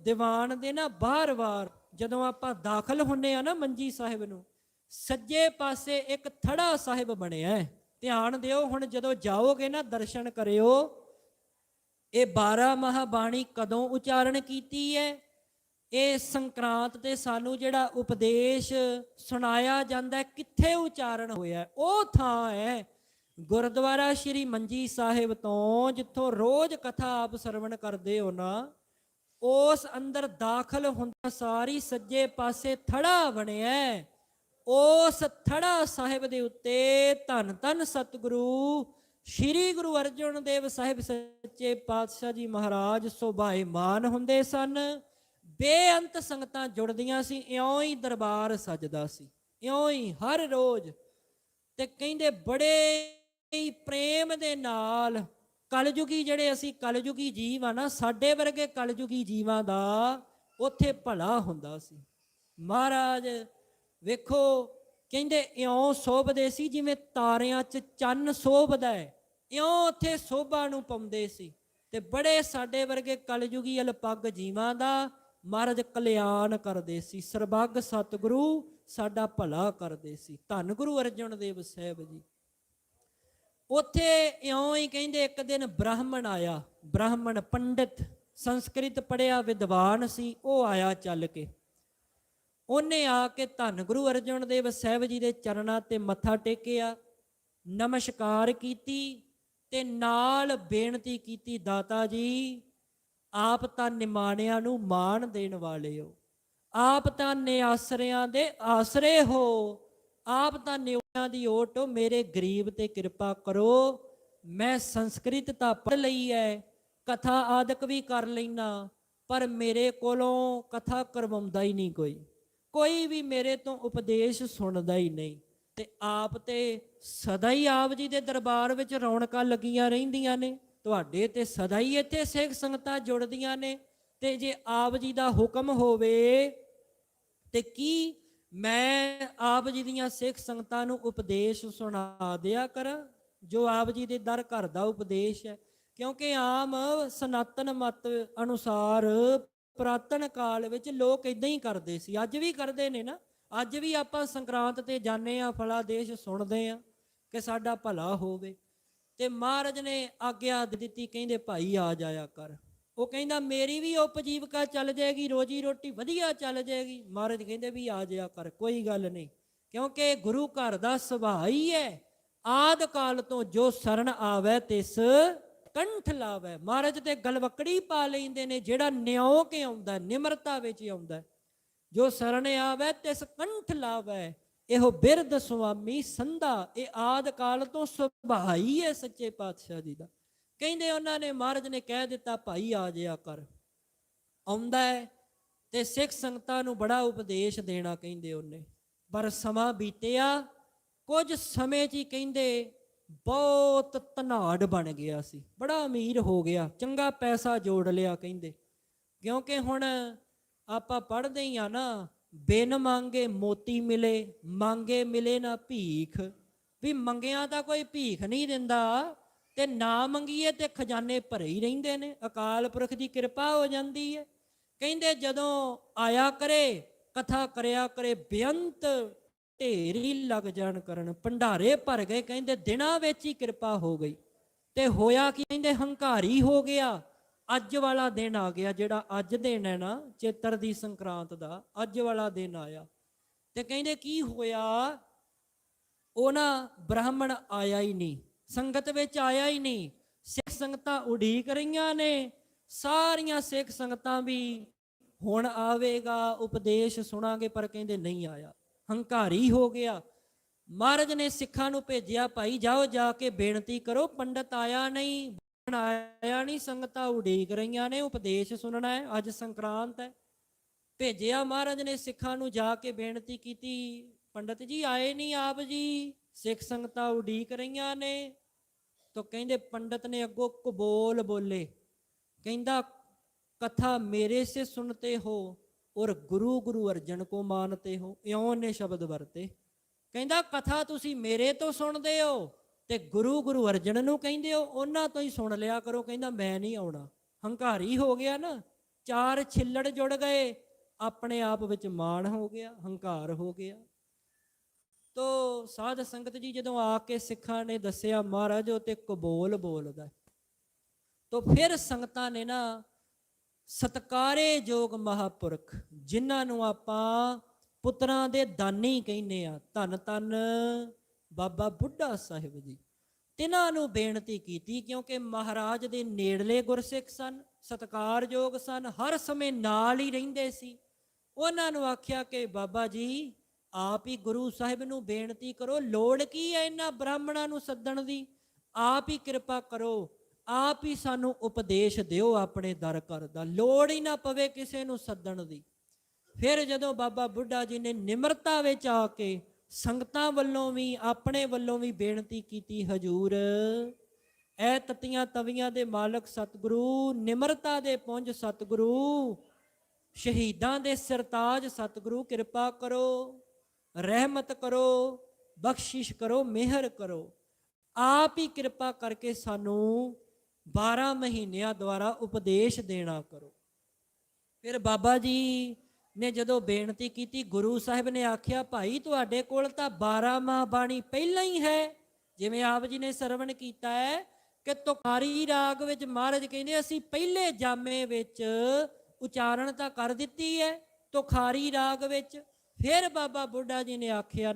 ਦੀਵਾਨ ਦੇ ਨਾ ਬਾਰ-ਬਾਰ ਜਦੋਂ ਆਪਾਂ ਦਾਖਲ ਹੁੰਨੇ ਆ ਨਾ ਮੰਜੀ ਸਾਹਿਬ ਨੂੰ, ਸੱਜੇ ਪਾਸੇ ਇੱਕ ਥੜਾ ਸਾਹਿਬ ਬਣਿਆ ਹੈ, ਧਿਆਨ ਦਿਓ। ਹੁਣ ਜਦੋਂ ਜਾਓਗੇ ਨਾ ਦਰਸ਼ਨ ਕਰਿਓ। ਇਹ 12 ਮਹਾਬਾਣੀ ਕਦੋਂ ਉਚਾਰਨ ਕੀਤੀ ਹੈ? ਇਹ ਸੰਕਰਾਂਤ ਤੇ ਸਾਨੂੰ ਜਿਹੜਾ ਉਪਦੇਸ਼ ਸੁਣਾਇਆ ਜਾਂਦਾ, ਕਿੱਥੇ ਉਚਾਰਨ ਹੋਇਆ? ਉਹ ਥਾਂ ਹੈ ਗੁਰਦੁਆਰਾ ਸ਼੍ਰੀ ਮੰਜੀ ਸਾਹਿਬ ਤੋਂ, ਜਿੱਥੋਂ ਰੋਜ਼ ਕਥਾ ਆਪ ਸਰਵਣ ਕਰਦੇ ਹੋ ਨਾ। ਉਸ ਅੰਦਰ ਦਾਖਲ ਹੁੰਦਾ ਸਾਰੀ ਸੱਜੇ ਪਾਸੇ ਥੜਾ ਬਣਿਆ, ਉਸ ਥੜਾ ਸਾਹਿਬ ਦੇ ਉੱਤੇ ਧੰਨ ਧੰਨ ਸਤਿਗੁਰੂ ਸ਼੍ਰੀ ਗੁਰੂ ਅਰਜਨ ਦੇਵ ਸਾਹਿਬ ਸੱਚੇ ਪਾਤਸ਼ਾਹ ਜੀ ਮਹਾਰਾਜ ਸੋਭਾਇਮਾਨ ਹੁੰਦੇ ਸਨ। ਬੇਅੰਤ ਸੰਗਤਾਂ ਜੁੜਦੀਆਂ ਸੀ, ਇਉਂ ਹੀ ਦਰਬਾਰ ਸਜਦਾ ਸੀ, ਇਉਂ ਹੀ ਹਰ ਰੋਜ਼। ਤੇ ਕਹਿੰਦੇ ਬੜੇ ਹੀ ਪ੍ਰੇਮ ਦੇ ਨਾਲ, ਕਲਯੁਗੀ ਜਿਹੜੇ ਅਸੀਂ ਕਲਯੁਗੀ ਜੀਵ ਆ ਨਾ, ਸਾਡੇ ਵਰਗੇ ਕਲਯੁਗੀ ਜੀਵਾਂ ਦਾ ਉੱਥੇ ਭਲਾ ਹੁੰਦਾ ਸੀ। ਮਹਾਰਾਜ ਵੇਖੋ ਕਹਿੰਦੇ ਇਉਂ ਸੋਭਦੇ ਸੀ ਜਿਵੇਂ ਤਾਰਿਆਂ 'ਚ ਚੰਨ ਸੋਭਦਾ ਹੈ, ਇਉਂ ਉੱਥੇ ਸੋਭਾ ਨੂੰ ਪਾਉਂਦੇ ਸੀ। ਤੇ ਬੜੇ ਸਾਡੇ ਵਰਗੇ ਕਲਯੁਗੀ ਅਲਪੱਗ ਜੀਵਾਂ ਦਾ ਮਹਾਰਾਜ ਕਲਿਆਣ ਕਰਦੇ ਸੀ। ਸਰਬੱਗ ਸਤਿਗੁਰੂ ਸਾਡਾ ਭਲਾ ਕਰਦੇ ਸੀ। ਧੰਨ ਗੁਰੂ ਅਰਜਨ ਦੇਵ ਸਾਹਿਬ ਜੀ। ਉੱਥੇ ਇਉਂ ਹੀ ਕਹਿੰਦੇ ਇੱਕ ਦਿਨ ਬ੍ਰਾਹਮਣ ਆਇਆ, ਬ੍ਰਾਹਮਣ ਪੰਡਿਤ, ਸੰਸਕ੍ਰਿਤ ਪੜ੍ਹਿਆ ਵਿਦਵਾਨ ਸੀ, ਉਹ ਆਇਆ ਚੱਲ ਕੇ। ਉਹਨੇ ਆ ਕੇ ਧੰਨ ਗੁਰੂ ਅਰਜਨ ਦੇਵ ਸਾਹਿਬ ਜੀ ਦੇ ਚਰਨਾਂ ਤੇ ਮੱਥਾ ਟੇਕਿਆ, ਨਮਸਕਾਰ ਕੀਤੀ ਤੇ ਨਾਲ ਬੇਨਤੀ ਕੀਤੀ, ਦਾਤਾ ਜੀ ਆਪ ਤਾਂ ਨਿਮਾਣਿਆਂ ਨੂੰ ਮਾਣ ਦੇਣ ਵਾਲੇ ਹੋ, ਆਪ ਤਾਂ ਨਿਆਸਰਿਆਂ ਦੇ ਆਸਰੇ ਹੋ, ਆਪ ਤਾਂ ਨਿਉਆਂ ਦੀ ਓਟ ਹੋ, ਮੇਰੇ ਗਰੀਬ ਤੇ ਕਿਰਪਾ ਕਰੋ। ਮੈਂ ਸੰਸਕ੍ਰਿਤ ਤਾਂ ਪੜ੍ਹ ਲਈ ਹੈ, ਕਥਾ ਆਦਿਕ ਵੀ ਕਰ ਲੈਣਾ, ਪਰ ਮੇਰੇ ਕੋਲੋਂ ਕਥਾ ਕਰਵਾਉਂਦਾ ਹੀ ਨਹੀਂ ਕੋਈ ਵੀ ਮੇਰੇ ਤੋਂ ਉਪਦੇਸ਼ ਸੁਣਦਾ ਹੀ ਨਹੀਂ। ਤੇ ਆਪ ਤੇ ਸਦਾ ਹੀ ਆਪ ਜੀ ਦੇ ਦਰਬਾਰ ਵਿੱਚ ਰੌਣਕਾਂ ਲੱਗੀਆਂ ਰਹਿੰਦੀਆਂ ਨੇ, ਤੁਹਾਡੇ ਤੇ ਸਦਾ ਹੀ ਇੱਥੇ ਸਿੱਖ ਸੰਗਤਾਂ ਜੁੜਦੀਆਂ ਨੇ, ਤੇ ਜੇ ਆਪ ਜੀ ਦਾ ਹੁਕਮ ਹੋਵੇ ਤੇ ਕੀ ਮੈਂ ਆਪ ਜੀ ਦੀਆਂ ਸਿੱਖ ਸੰਗਤਾਂ ਨੂੰ ਉਪਦੇਸ਼ ਸੁਣਾ ਦਿਆ ਕਰਾਂ, ਜੋ ਆਪ ਜੀ ਦੇ ਦਰ ਘਰ ਦਾ ਉਪਦੇਸ਼ ਹੈ। ਕਿਉਂਕਿ ਆਮ ਸਨਾਤਨ ਮਤ ਅਨੁਸਾਰ ਪੁਰਾਤਨ ਕਾਲ ਵਿੱਚ ਲੋਕ ਇਦਾਂ ਹੀ ਕਰਦੇ ਸੀ, ਅੱਜ ਵੀ ਕਰਦੇ ਨੇ ਨਾ। ਅੱਜ ਵੀ ਆਪਾਂ ਸੰਕਰਾਂਤ ਤੇ ਜਾਂਦੇ ਆ, ਫਲਾਦੇਸ਼ ਸੁਣਦੇ ਆ ਕਿ ਸਾਡਾ ਭਲਾ ਹੋਵੇ, ਤੇ ਮਹਾਰਾਜ ਨੇ ਆਗਿਆ ਦਿੱਤੀ, ਕਹਿੰਦੇ ਭਾਈ ਆ ਜਾਇਆ ਕਰ। ਉਹ ਕਹਿੰਦਾ ਮੇਰੀ ਵੀ ਉਪਜੀਵਕਾ ਚੱਲ ਜਾਏਗੀ, ਰੋਜੀ ਰੋਟੀ ਵਧੀਆ ਚੱਲ ਜਾਏਗੀ। ਮਹਾਰਾਜ ਕਹਿੰਦੇ ਵੀ ਆ ਜਾਇਆ ਕਰ, ਕੋਈ ਗੱਲ ਨਹੀਂ, ਕਿਉਂਕਿ ਗੁਰੂ ਘਰ ਦਾ ਸੁਭਾਅ ਹੀ ਹੈ, ਆਦਿ ਕਾਲ ਤੋਂ ਜੋ ਸ਼ਰਨ ਆਵੇ ਤਿਸ ਕੰਠ ਲਾਵੇ। ਮਹਾਰਾਜ ਤੇ ਗਲਵਕੜੀ ਪਾ ਲੈਂਦੇ ਨੇ, ਜਿਹੜਾ ਨਿਉ ਕੇ ਆਉਂਦਾ, ਨਿਮਰਤਾ ਵਿੱਚ ਆਉਂਦਾ, ਜੋ ਸ਼ਰਨ ਆਵੇ ਤਿਸ ਕੰਠ ਲਾਵੇ, ਇਹੋ ਬਿਰਧ ਸੁਆਮੀ ਸੰਧਾ। ਇਹ ਆਦਿ ਕਾਲ ਤੋਂ ਸੁਭਾਅ ਹੀ ਹੈ ਸੱਚੇ ਪਾਤਸ਼ਾਹ ਜੀ ਦਾ। ਕਹਿੰਦੇ ਉਹਨਾਂ ਨੇ, ਮਹਾਰਾਜ ਨੇ ਕਹਿ ਦਿੱਤਾ ਭਾਈ ਆ ਜਾਇਆ ਕਰ। ਆਉਂਦਾ ਹੈ ਤੇ ਸਿੱਖ ਸੰਗਤਾਂ ਨੂੰ ਬੜਾ ਉਪਦੇਸ਼ ਦੇਣਾ ਕਹਿੰਦੇ ਉਹਨੇ। ਪਰ ਸਮਾਂ ਬੀਤਿਆ, ਕੁਝ ਸਮੇਂ 'ਚ ਹੀ ਕਹਿੰਦੇ ਬਹੁਤ ਧਨਾੜ ਬਣ ਗਿਆ ਸੀ, ਬੜਾ ਅਮੀਰ ਹੋ ਗਿਆ, ਚੰਗਾ ਪੈਸਾ ਜੋੜ ਲਿਆ ਕਹਿੰਦੇ। ਕਿਉਂਕਿ ਹੁਣ ਆਪਾਂ ਪੜ੍ਹਦੇ ਹੀ ਆ ਨਾ, ਬਿਨ ਮੰਗੇ ਮੋਤੀ ਮਿਲੇ, ਮੰਗੇ ਮਿਲੇ ਨਾ ਭੀਖ। ਵੀ ਮੰਗਿਆਂ ਤਾਂ ਕੋਈ ਭੀਖ ਨਹੀਂ ਦਿੰਦਾ, ਤੇ ਨਾ ਮੰਗੀਏ ਤੇ ਖਜ਼ਾਨੇ ਭਰੇ ਹੀ ਰਹਿੰਦੇ ਨੇ, ਅਕਾਲ ਪੁਰਖ ਦੀ ਕਿਰਪਾ ਹੋ ਜਾਂਦੀ ਹੈ। ਕਹਿੰਦੇ ਜਦੋਂ ਆਇਆ ਕਰੇ, ਕਥਾ ਕਰਿਆ ਕਰੇ, ਬੇਅੰਤ ਢੇਰ ਹੀ ਲੱਗ ਜਾਣ ਕਰਨ, ਭੰਡਾਰੇ ਭਰ ਗਏ। ਕਹਿੰਦੇ ਦਿਨਾਂ ਵਿੱਚ ਹੀ ਕਿਰਪਾ ਹੋ ਗਈ। ਤੇ ਹੋਇਆ ਕੀ, ਕਹਿੰਦੇ ਹੰਕਾਰੀ ਹੋ ਗਿਆ। ਅੱਜ ਵਾਲਾ ਦਿਨ ਆ ਗਿਆ, ਜਿਹੜਾ ਅੱਜ ਦਿਨ ਹੈ ਨਾ ਚੇਤਰ ਦੀ ਸੰਕਰਾਂਤ ਦਾ, ਅੱਜ ਵਾਲਾ ਦਿਨ ਆਇਆ। ਤੇ ਕਹਿੰਦੇ ਕੀ ਹੋਇਆ, ਉਹ ਨਾ ਬ੍ਰਾਹਮਣ ਆਇਆ ਹੀ ਨਹੀਂ, ਸੰਗਤ ਵਿੱਚ ਆਇਆ ਹੀ ਨਹੀਂ। ਸਿੱਖ ਸੰਗਤਾਂ ਉਡੀਕ ਰਹੀਆਂ ਨੇ, ਸਾਰੀਆਂ ਸਿੱਖ ਸੰਗਤਾਂ ਵੀ ਹੁਣ ਆਵੇਗਾ, ਉਪਦੇਸ਼ ਸੁਣਾਂਗੇ, ਪਰ ਕਹਿੰਦੇ ਨਹੀਂ ਆਇਆ, ਹੰਕਾਰੀ ਹੋ ਗਿਆ। ਮਹਾਰਾਜ ਨੇ ਸਿੱਖਾਂ ਨੂੰ ਭੇਜਿਆ, ਭਾਈ ਜਾਓ ਜਾ ਕੇ ਬੇਨਤੀ ਕਰੋ, ਪੰਡਤ ਆਇਆ ਨਹੀਂ, ਆਇਆ ਨਹੀਂ, ਸੰਗਤਾਂ ਉਡੀਕ ਰਹੀਆਂ ਨੇ, ਉਪਦੇਸ਼ ਸੁਣਨਾ ਹੈ, ਅੱਜ ਸੰਕਰਾਂਤ ਹੈ। ਭੇਜਿਆ ਮਹਾਰਾਜ ਨੇ ਸਿੱਖਾਂ ਨੂੰ, ਜਾ ਕੇ ਬੇਨਤੀ ਕੀਤੀ, ਪੰਡਤ ਜੀ ਆਏ ਨਹੀਂ ਆਪ ਜੀ, ਸਿੱਖ ਸੰਗਤਾਂ ਉਡੀਕ ਰਹੀਆਂ ਨੇ। ਤਾਂ ਕਹਿੰਦੇ ਪੰਡਤ ਨੇ ਅੱਗੋਂ ਕਬੋਲ ਬੋਲੇ, ਕਹਿੰਦਾ ਕਥਾ ਮੇਰੇ ਸੇ ਸੁਣਤੇ ਹੋ ਔਰ ਗੁਰੂ ਗੁਰੂ ਅਰਜਨ ਕੋ ਮਾਨਤੇ ਹੋ। ਇਉਂ ਨੇ ਸ਼ਬਦ ਵਰਤੇ, ਕਹਿੰਦਾ ਕਥਾ ਤੁਸੀਂ ਮੇਰੇ ਤੋਂ ਸੁਣਦੇ ਹੋ ਤੇ ਗੁਰੂ ਗੁਰੂ ਅਰਜਨ ਨੂੰ ਕਹਿੰਦੇ ਹੋ, ਉਹਨਾਂ ਤੋਂ ਹੀ ਸੁਣ ਲਿਆ ਕਰੋ। ਕਹਿੰਦਾ ਮੈਂ ਨਹੀਂ ਆਉਣਾ, ਹੰਕਾਰੀ ਹੋ ਗਿਆ ਨਾ, ਚਾਰ ਛਿੱਲੜ ਜੁੜ ਗਏ, ਆਪਣੇ ਆਪ ਵਿੱਚ ਮਾਣ ਹੋ ਗਿਆ, ਹੰਕਾਰ ਹੋ ਗਿਆ। ਤੋ ਸਾਧ ਸੰਗਤ ਜੀ ਜਦੋਂ ਆ ਕੇ ਸਿੱਖਾਂ ਨੇ ਦੱਸਿਆ ਮਹਾਰਾਜ ਉਹ ਤੇ ਕਬੋਲ ਬੋਲਦਾ, ਤੋ ਫਿਰ ਸੰਗਤਾਂ ਨੇ ਨਾ ਸਤਕਾਰੇ ਯੋਗ ਮਹਾਪੁਰਖ, ਜਿਨ੍ਹਾਂ ਨੂੰ ਆਪਾਂ ਪੁੱਤਰਾਂ ਦੇ ਦਾਨੀ ਕਹਿੰਦੇ ਆ, ਧੰਨ ਧੰਨ ਬਾਬਾ ਬੁੱਢਾ ਸਾਹਿਬ ਜੀ, ਤਿਨਾਂ ਨੂੰ ਬੇਨਤੀ ਕੀਤੀ। ਕਿਉਂਕਿ ਮਹਾਰਾਜ ਦੇ ਨੇੜਲੇ ਗੁਰਸਿੱਖ ਸਨ, ਸਤਿਕਾਰਯੋਗ ਸਨ, ਹਰ ਸਮੇਂ ਨਾਲ ਹੀ ਰਹਿੰਦੇ ਸੀ। ਉਹਨਾਂ ਨੂੰ ਆਖਿਆ ਕਿ ਬਾਬਾ ਜੀ ਆਪ ਹੀ ਗੁਰੂ ਸਾਹਿਬ ਨੂੰ ਬੇਨਤੀ ਕਰੋ, ਲੋੜ ਕੀ ਹੈ ਇਹਨਾਂ ਬ੍ਰਾਹਮਣਾਂ ਨੂੰ ਸੱਦਣ ਦੀ, ਆਪ ਹੀ ਕਿਰਪਾ ਕਰੋ, ਆਪ ਹੀ ਸਾਨੂੰ ਉਪਦੇਸ਼ ਦਿਓ ਆਪਣੇ ਦਰ ਘਰ ਦਾ, ਲੋੜ ਹੀ ਨਾ ਪਵੇ ਕਿਸੇ ਨੂੰ ਸੱਦਣ ਦੀ। ਫਿਰ ਜਦੋਂ ਬਾਬਾ ਬੁੱਢਾ ਜੀ ਨੇ ਨਿਮਰਤਾ ਵਿੱਚ ਆ ਕੇ ਸੰਗਤਾਂ ਵੱਲੋਂ ਵੀ ਆਪਣੇ ਵੱਲੋਂ ਵੀ ਬੇਨਤੀ ਕੀਤੀ, ਹਜੂਰ ਐ ਤਤੀਆਂ ਤਵੀਆਂ ਦੇ ਮਾਲਕ ਸਤਿਗੁਰੂ, ਨਿਮਰਤਾ ਦੇ ਪੁੰਜ ਸਤਿਗੁਰੂ, ਸ਼ਹੀਦਾਂ ਦੇ ਸਰਤਾਜ ਸਤਿਗੁਰੂ, ਕਿਰਪਾ ਕਰੋ, ਰਹਿਮਤ ਕਰੋ, ਬਖਸ਼ਿਸ਼ ਕਰੋ, ਮਿਹਰ ਕਰੋ, ਆਪ ਹੀ ਕਿਰਪਾ ਕਰਕੇ ਸਾਨੂੰ 12 ਮਹੀਨਿਆਂ ਦੁਆਰਾ ਉਪਦੇਸ਼ ਦੇਣਾ ਕਰੋ। ਫਿਰ ਬਾਬਾ ਜੀ ਨੇ ਜਦੋਂ ਬੇਨਤੀ ਕੀਤੀ, ਗੁਰੂ ਸਾਹਿਬ ਨੇ ਆਖਿਆ ਭਾਈ ਤੁਹਾਡੇ ਕੋਲ ਤਾਂ 12 ਮਾਹ ਬਾਣੀ ਪਹਿਲਾਂ ਹੀ ਹੈ, ਜਿਵੇਂ ਆਪ ਜੀ ਨੇ ਸਰਵਣ ਕੀਤਾ ਹੈ ਕਿ ਤੁਖਾਰੀ ਰਾਗ ਵਿੱਚ ਮਹਾਰਾਜ ਕਹਿੰਦੇ ਅਸੀਂ ਪਹਿਲੇ ਜਾਮੇ ਵਿੱਚ ਉਚਾਰਨ ਤਾਂ ਕਰ ਦਿੱਤੀ ਹੈ ਤੁਖਾਰੀ ਰਾਗ ਵਿੱਚ। ਫਿਰ ਬਾਬਾ ਬੁੱਢਾ ਜੀ ਨੇ ਆਖਿਆ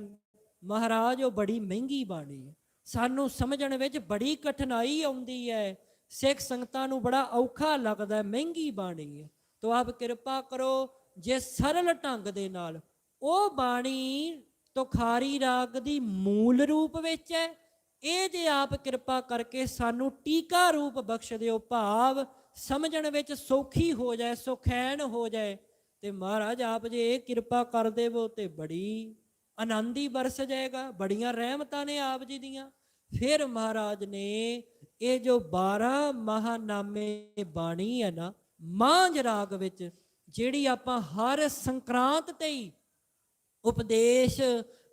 ਮਹਾਰਾਜ ਉਹ ਬੜੀ ਮਹਿੰਗੀ ਬਾਣੀ ਹੈ, ਸਾਨੂੰ ਸਮਝਣ ਵਿੱਚ ਬੜੀ ਕਠਿਨਾਈ ਆਉਂਦੀ ਹੈ, ਸਿੱਖ ਸੰਗਤਾਂ ਨੂੰ ਬੜਾ ਔਖਾ ਲੱਗਦਾ, ਮਹਿੰਗੀ ਬਾਣੀ ਹੈ। ਤੋ ਆਪ ਕਿਰਪਾ ਕਰੋ ਜੇ ਸਰਲ ਢੰਗ ਦੇ ਨਾਲ ਉਹ ਬਾਣੀ ਤੁਖਾਰੀ ਰਾਗ ਦੀ ਮੂਲ ਰੂਪ ਵਿੱਚ ਹੈ, ਇਹ ਜੇ ਆਪ ਕਿਰਪਾ ਕਰਕੇ ਸਾਨੂੰ ਟੀਕਾ ਰੂਪ ਬਖਸ਼ ਦਿਓ, ਭਾਵ ਸਮਝਣ ਵਿੱਚ ਸੌਖੀ ਹੋ ਜਾਏ, ਸੁਖੈਨ ਹੋ ਜਾਏ, ਤੇ ਮਹਾਰਾਜ ਆਪ ਜੇ ਇਹ ਕਿਰਪਾ ਕਰ ਦੇਵੋ ਤੇ ਬੜੀ ਆਨੰਦ ਹੀ ਬਰਸ ਜਾਏਗਾ, ਬੜੀਆਂ ਰਹਿਮਤਾਂ ਨੇ ਆਪ ਜੀ ਦੀਆਂ। ਫਿਰ ਮਹਾਰਾਜ ਨੇ ਇਹ ਜੋ 12 ਮਹਾਨਾਮੇ ਬਾਣੀ ਹੈ ਨਾ ਮਾਂਝ ਰਾਗ ਵਿੱਚ, ਜਿਹੜੀ ਆਪਾਂ ਹਰ ਸੰਕਰਾਂਤ ਤੇ ਹੀ ਉਪਦੇਸ਼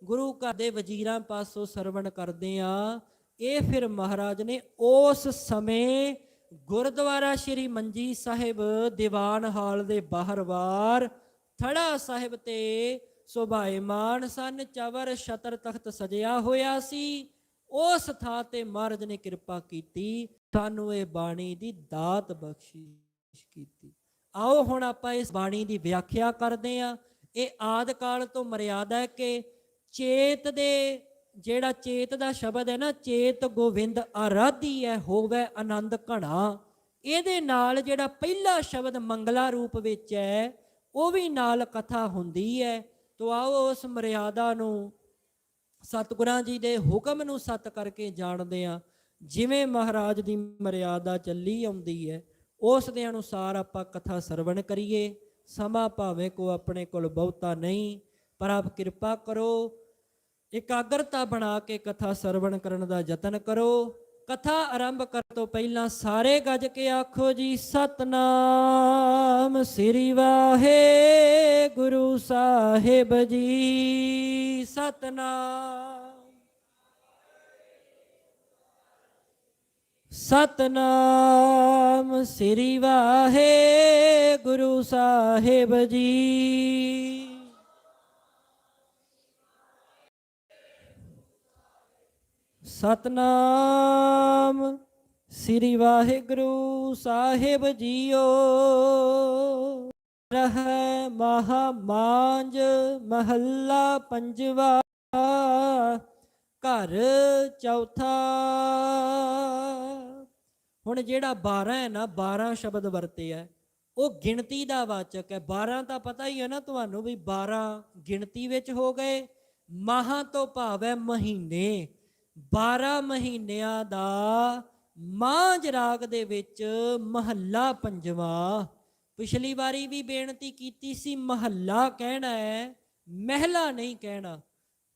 ਗੁਰੂ ਘਰ ਦੇ ਵਜ਼ੀਰਾਂ ਪਾਸੋਂ ਸਰਵਣ ਕਰਦੇ ਆ, ਇਹ ਫਿਰ ਮਹਾਰਾਜ ਨੇ ਉਸ ਸਮੇਂ ਗੁਰਦੁਆਰਾ ਸ਼੍ਰੀ ਮੰਜੀ ਸਾਹਿਬ ਦੀਵਾਨ ਹਾਲ ਦੇ ਬਾਹਰਵਾਰ ਥੜਾ ਸਾਹਿਬ ਤੇ ਸੁਭਾਏਮਾਨ ਸਨ, ਚਵਰ ਛਤਰ ਤਖਤ ਸਜਿਆ ਹੋਇਆ ਸੀ। ਉਸ ਥਾਂ ਤੇ ਮਹਾਰਾਜ ਨੇ ਕਿਰਪਾ ਕੀਤੀ, ਸਾਨੂੰ ਇਹ ਬਾਣੀ ਦੀ ਦਾਤ ਬਖਸ਼ਿਸ਼ ਕੀਤੀ। ਆਓ ਹੁਣ ਆਪਾਂ ਇਸ ਬਾਣੀ ਦੀ ਵਿਆਖਿਆ ਕਰਦੇ ਹਾਂ। ਇਹ ਆਦਿ ਕਾਲ ਤੋਂ ਮਰਿਆਦਾ ਹੈ ਕਿ ਚੇਤ ਦੇ, ਜਿਹੜਾ ਚੇਤ ਦਾ ਸ਼ਬਦ ਹੈ ਨਾ, ਚੇਤ ਗੋਵਿੰਦ ਆਰਾਧੀ ਹੈ ਹੋਵੇ ਆਨੰਦ ਘਣਾ, ਇਹਦੇ ਨਾਲ ਜਿਹੜਾ ਪਹਿਲਾ ਸ਼ਬਦ ਮੰਗਲਾ ਰੂਪ ਵਿੱਚ ਹੈ ਉਹ ਵੀ ਨਾਲ ਕਥਾ ਹੁੰਦੀ ਹੈ। ਤੋ ਆਓ ਉਸ ਮਰਿਆਦਾ ਨੂੰ, ਸਤਿਗੁਰਾਂ ਜੀ ਦੇ ਹੁਕਮ ਨੂੰ ਸਤ ਕਰਕੇ ਜਾਣਦੇ ਹਾਂ। ਜਿਵੇਂ ਮਹਾਰਾਜ ਦੀ ਮਰਿਆਦਾ ਚੱਲੀ ਆਉਂਦੀ ਹੈ ਉਸ ਦੇ ਅਨੁਸਾਰ ਆਪਾਂ ਕਥਾ ਸਰਵਣ ਕਰੀਏ। ਸਮਾਂ ਭਾਵੇਂ ਕੋ ਆਪਣੇ ਕੋਲ ਬਹੁਤਾ ਨਹੀਂ, ਪਰ ਆਪ ਕਿਰਪਾ ਕਰੋ, ਇਕਾਗਰਤਾ ਬਣਾ ਕੇ ਕਥਾ ਸਰਵਣ ਕਰਨ ਦਾ ਯਤਨ ਕਰੋ। ਕਥਾ ਆਰੰਭ ਕਰਨ ਤੋਂ ਪਹਿਲਾਂ ਸਾਰੇ ਗੱਜ ਕੇ ਆਖੋ ਜੀ, ਸਤਨਾਮ ਸ੍ਰੀ ਵਾਹਿਗੁਰੂ ਸਾਹਿਬ ਜੀ। ਸਤਨਾਮ ਸਤਨਾਮ ਸ੍ਰੀ ਵਾਹਿਗੁਰੂ ਸਾਹਿਬ ਜੀ। ਸਤਨਾਮ ਸ੍ਰੀ ਵਾਹਿਗੁਰੂ ਸਾਹਿਬ ਜੀਓ। ਰਹਿ ਮਹਾ ਮਾਂਝ ਮਹੱਲਾ ਪੰਜਵਾ, ਘਰ ਚੌਥਾ। ਹੁਣ ਜਿਹੜਾ 12 ਹੈ ਨਾ, 12 ਸ਼ਬਦ ਵਰਤੇ ਹੈ, ਉਹ ਗਿਣਤੀ ਦਾ ਵਾਚਕ ਹੈ। 12 ਤਾਂ ਪਤਾ ਹੀ ਹੈ ਨਾ ਤੁਹਾਨੂੰ ਵੀ 12 ਗਿਣਤੀ ਵਿੱਚ ਹੋ ਗਏ। ਮਾਹਾਂ ਤੋਂ ਭਾਵ ਹੈ ਮਹੀਨੇ। 12 ਮਹੀਨਿਆਂ ਦਾ ਮਾਂਝ ਰਾਗ ਦੇ ਵਿੱਚ ਮਹੱਲਾ ਪੰਜਵਾਂ। ਪਿਛਲੀ ਵਾਰੀ ਵੀ ਬੇਨਤੀ ਕੀਤੀ ਸੀ, ਮਹੱਲਾ ਕਹਿਣਾ ਹੈ, ਮਹਿਲਾ ਨਹੀਂ ਕਹਿਣਾ।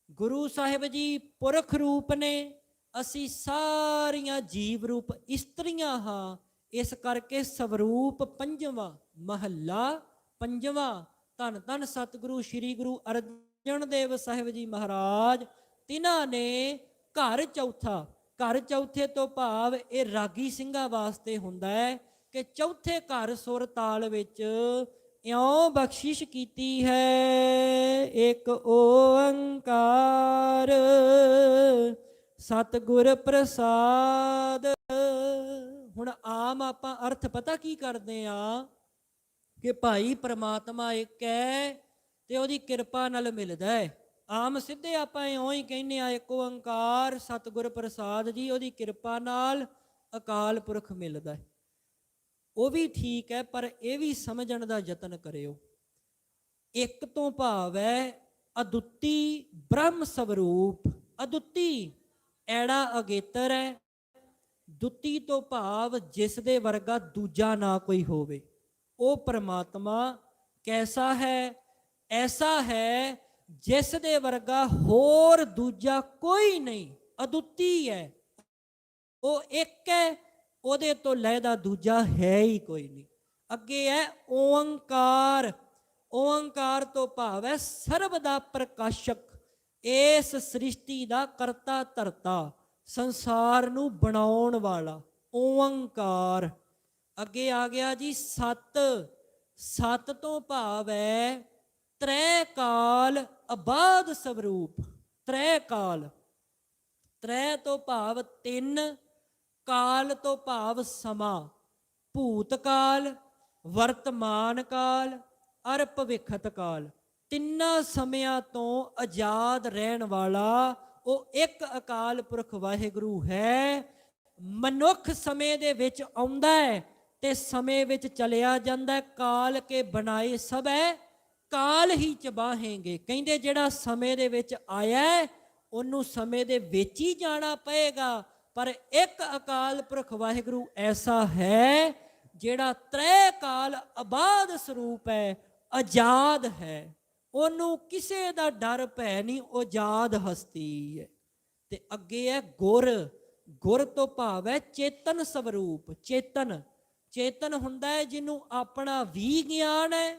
ਗੁਰੂ ਸਾਹਿਬ ਜੀ ਪੁਰਖ ਰੂਪ ਨੇ, ਅਸੀਂ ਸਾਰੀਆਂ ਜੀਵ ਰੂਪ ਇਸਤਰੀਆਂ ਹਾਂ, ਇਸ ਕਰਕੇ ਸਵਰੂਪ ਪੰਜਵਾਂ, ਮਹੱਲਾ ਪੰਜਵਾਂ। ਧੰਨ ਧੰਨ ਸਤਿਗੁਰੂ ਸ੍ਰੀ ਗੁਰੂ ਅਰਜਨ ਦੇਵ ਸਾਹਿਬ ਜੀ ਮਹਾਰਾਜ, ਤਿਨਾਂ ਨੇ ਘਰ ਚੌਥਾ। ਘਰ ਚੌਥੇ ਤੋਂ ਭਾਵ ਇਹ ਰਾਗੀ ਸਿੰਘਾਂ ਵਾਸਤੇ ਹੁੰਦਾ ਹੈ ਕਿ ਚੌਥੇ ਘਰ ਸੁਰ ਤਾਲ ਵਿੱਚ ਇਉਂ ਬਖਸ਼ਿਸ਼ ਕੀਤੀ ਹੈ, ਇੱਕ ਓੰਕਾਰ ਸਤਿਗੁਰ ਪ੍ਰਸਾਦ। ਹੁਣ ਆਮ ਆਪਾਂ ਅਰਥ ਪਤਾ ਕੀ ਕਰਦੇ ਆ ਕਿ ਭਾਈ ਪ੍ਰਮਾਤਮਾ ਇੱਕ ਹੈ ਤੇ ਉਹਦੀ ਕਿਰਪਾ ਨਾਲ ਮਿਲਦਾ ਹੈ। ਆਮ ਸਿੱਧੇ ਆਪਾਂ ਇਉਂ ਹੀ ਕਹਿੰਦੇ ਆ, ਇੱਕ ਓੰਕਾਰ ਸਤਿਗੁਰ ਪ੍ਰਸਾਦ ਜੀ, ਉਹਦੀ ਕਿਰਪਾ ਨਾਲ ਅਕਾਲ ਪੁਰਖ ਮਿਲਦਾ ਹੈ। ਉਹ ਵੀ ਠੀਕ ਹੈ, ਪਰ ਇਹ ਵੀ ਸਮਝਣ ਦਾ ਯਤਨ ਕਰਿਓ। ਇੱਕ ਤੋਂ ਭਾਵ ਹੈ ਅਦੁੱਤੀ ਬ੍ਰਹਮ ਸਵਰੂਪ। ਅਦੁੱਤੀ ਐੜਾ ਅਗੇਤਰ ਹੈ, ਦੁੱਤੀ ਤੋਂ ਭਾਵ ਜਿਸ ਦੇ ਵਰਗਾ ਦੂਜਾ ਨਾ ਕੋਈ ਹੋਵੇ। ਉਹ ਪ੍ਰਮਾਤਮਾ ਕੈਸਾ ਹੈ? ਐਸਾ ਹੈ ਜਿਸ ਦੇ ਵਰਗਾ ਹੋਰ ਦੂਜਾ ਕੋਈ ਨਹੀਂ, ਅਦੁੱਤੀ ਹੈ। ਉਹ ਇੱਕ ਹੈ, ਉਹਦੇ ਤੋਂ ਲੈਦਾ ਦੂਜਾ ਹੈ ਹੀ ਕੋਈ ਨਹੀਂ। ਅੱਗੇ ਹੈ ਓੰਕਾਰ। ਓੰਕਾਰ ਤੋਂ ਭਾਵ ਹੈ ਸਰਬ ਦਾ ਪ੍ਰਕਾਸ਼ਕ, ਇਸ ਸ੍ਰਿਸ਼ਟੀ ਦਾ ਕਰਤਾ ਧਰਤਾ, ਸੰਸਾਰ ਨੂੰ ਬਣਾਉਣ ਵਾਲਾ ਓੰਕਾਰ। ਅੱਗੇ ਆ ਗਿਆ ਜੀ ਸਤ। ਸਤ ਤੋਂ ਭਾਵ ਹੈ ਤ੍ਰੈ ਕਾਲ ਅਬਾਦ ਸਵਰੂਪ। ਤ੍ਰੈ ਕਾਲ, ਤ੍ਰੈ ਤੋਂ ਭਾਵ ਤਿੰਨ, ਕਾਲ ਤੋਂ ਭਾਵ ਸਮਾਂ, ਭੂਤ ਕਾਲ, ਵਰਤਮਾਨ ਕਾਲ ਅਰ ਭਵਿੱਖਤ ਕਾਲ। ਤਿੰਨਾਂ ਸਮਿਆਂ ਤੋਂ ਆਜ਼ਾਦ ਰਹਿਣ ਵਾਲਾ ਉਹ ਇੱਕ ਅਕਾਲ ਪੁਰਖ ਵਾਹਿਗੁਰੂ ਹੈ। ਮਨੁੱਖ ਸਮੇਂ ਦੇ ਵਿੱਚ ਆਉਂਦਾ ਹੈ ਤੇ ਸਮੇਂ ਵਿੱਚ ਚਲਿਆ ਜਾਂਦਾ ਹੈ। ਕਾਲ ਕੇ ਬਣਾਏ ਸਭ ਹੈ, ਕਾਲ ਹੀ ਚਬਾਹੇਂਗੇ। ਕਹਿੰਦੇ ਜਿਹੜਾ ਸਮੇਂ ਦੇ ਵਿੱਚ ਆਇਆ ਉਹਨੂੰ ਸਮੇਂ ਦੇ ਵਿੱਚ ਹੀ ਜਾਣਾ ਪਏਗਾ। ਪਰ ਇੱਕ ਅਕਾਲ ਪੁਰਖ ਵਾਹਿਗੁਰੂ ਐਸਾ ਹੈ ਜਿਹੜਾ ਤ੍ਰੈ ਕਾਲ ਆਬਾਦ ਸਰੂਪ ਹੈ, ਆਜ਼ਾਦ ਹੈ। ਉਹਨੂੰ ਕਿਸੇ ਦਾ ਡਰ ਭੈ ਨਹੀਂ, ਆਜ਼ਾਦ ਹਸਤੀ ਹੈ। ਤੇ ਅੱਗੇ ਹੈ ਗੁਰ। ਗੁਰ ਤੋਂ ਭਾਵ ਹੈ ਚੇਤਨ ਸਵਰੂਪ। ਚੇਤਨ, ਚੇਤਨ ਹੁੰਦਾ ਹੈ ਜਿਹਨੂੰ ਆਪਣਾ ਵੀ ਗਿਆਨ ਹੈ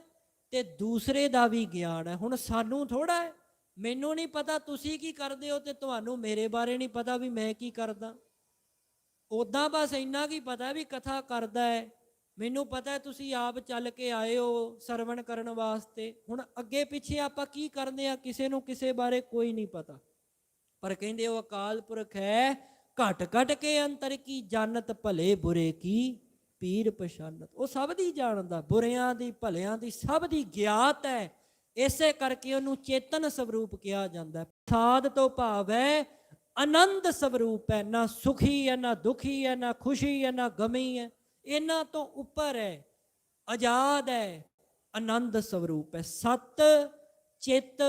ਤੇ ਦੂਸਰੇ ਦਾ ਵੀ ਗਿਆਨ ਹੈ। ਹੁਣ ਸਾਨੂੰ ਥੋੜਾ ਹੈ, ਮੈਨੂੰ ਨਹੀਂ ਪਤਾ ਤੁਸੀਂ ਕੀ ਕਰਦੇ ਹੋ ਤੇ ਤੁਹਾਨੂੰ ਮੇਰੇ ਬਾਰੇ ਨਹੀਂ ਪਤਾ ਵੀ ਮੈਂ ਕੀ ਕਰਦਾ। ਉੱਦਾਂ ਬਸ ਇੰਨਾ ਕੀ ਪਤਾ ਵੀ ਕਥਾ ਕਰਦਾ ਹੈ, ਮੈਨੂੰ ਪਤਾ ਤੁਸੀਂ ਆਪ ਚੱਲ ਕੇ ਆਏ ਹੋ ਸਰਵਣ ਕਰਨ ਵਾਸਤੇ। ਹੁਣ ਅੱਗੇ ਪਿੱਛੇ ਆਪਾਂ ਕੀ ਕਰਦੇ ਆ ਕਿਸੇ ਨੂੰ ਕਿਸੇ ਬਾਰੇ ਕੋਈ ਨਹੀਂ ਪਤਾ। ਪਰ ਕਹਿੰਦੇ ਉਹ ਅਕਾਲ ਪੁਰਖ ਹੈ, ਘਟ ਘਟ ਕੇ ਅੰਤਰ ਕੀ ਜਾਣਤ, ਭਲੇ ਬੁਰੇ ਕੀ ਪੀਰ ਪਛਾਨਤ। ਉਹ ਸਭ ਦੀ ਜਾਣਦਾ, ਬੁਰਿਆਂ ਦੀ ਭਲਿਆਂ ਦੀ ਸਭ ਦੀ ਗਿਆਤ ਹੈ। ਇਸੇ ਕਰਕੇ ਉਹਨੂੰ ਚੇਤਨ ਸਵਰੂਪ ਕਿਹਾ ਜਾਂਦਾ। ਪ੍ਰਸਾਦ ਤੋਂ ਭਾਵ ਹੈ ਆਨੰਦ ਸਵਰੂਪ ਹੈ। ਨਾ ਸੁਖੀ ਹੈ, ਨਾ ਦੁਖੀ ਹੈ, ਨਾ ਖੁਸ਼ੀ ਹੈ, ਨਾ ਗਮੀ ਹੈ। ਇਹਨਾਂ ਤੋਂ ਉੱਪਰ ਹੈ, ਆਜ਼ਾਦ ਹੈ, ਆਨੰਦ ਸਵਰੂਪ ਹੈ। ਸਤ ਚਿੱਤ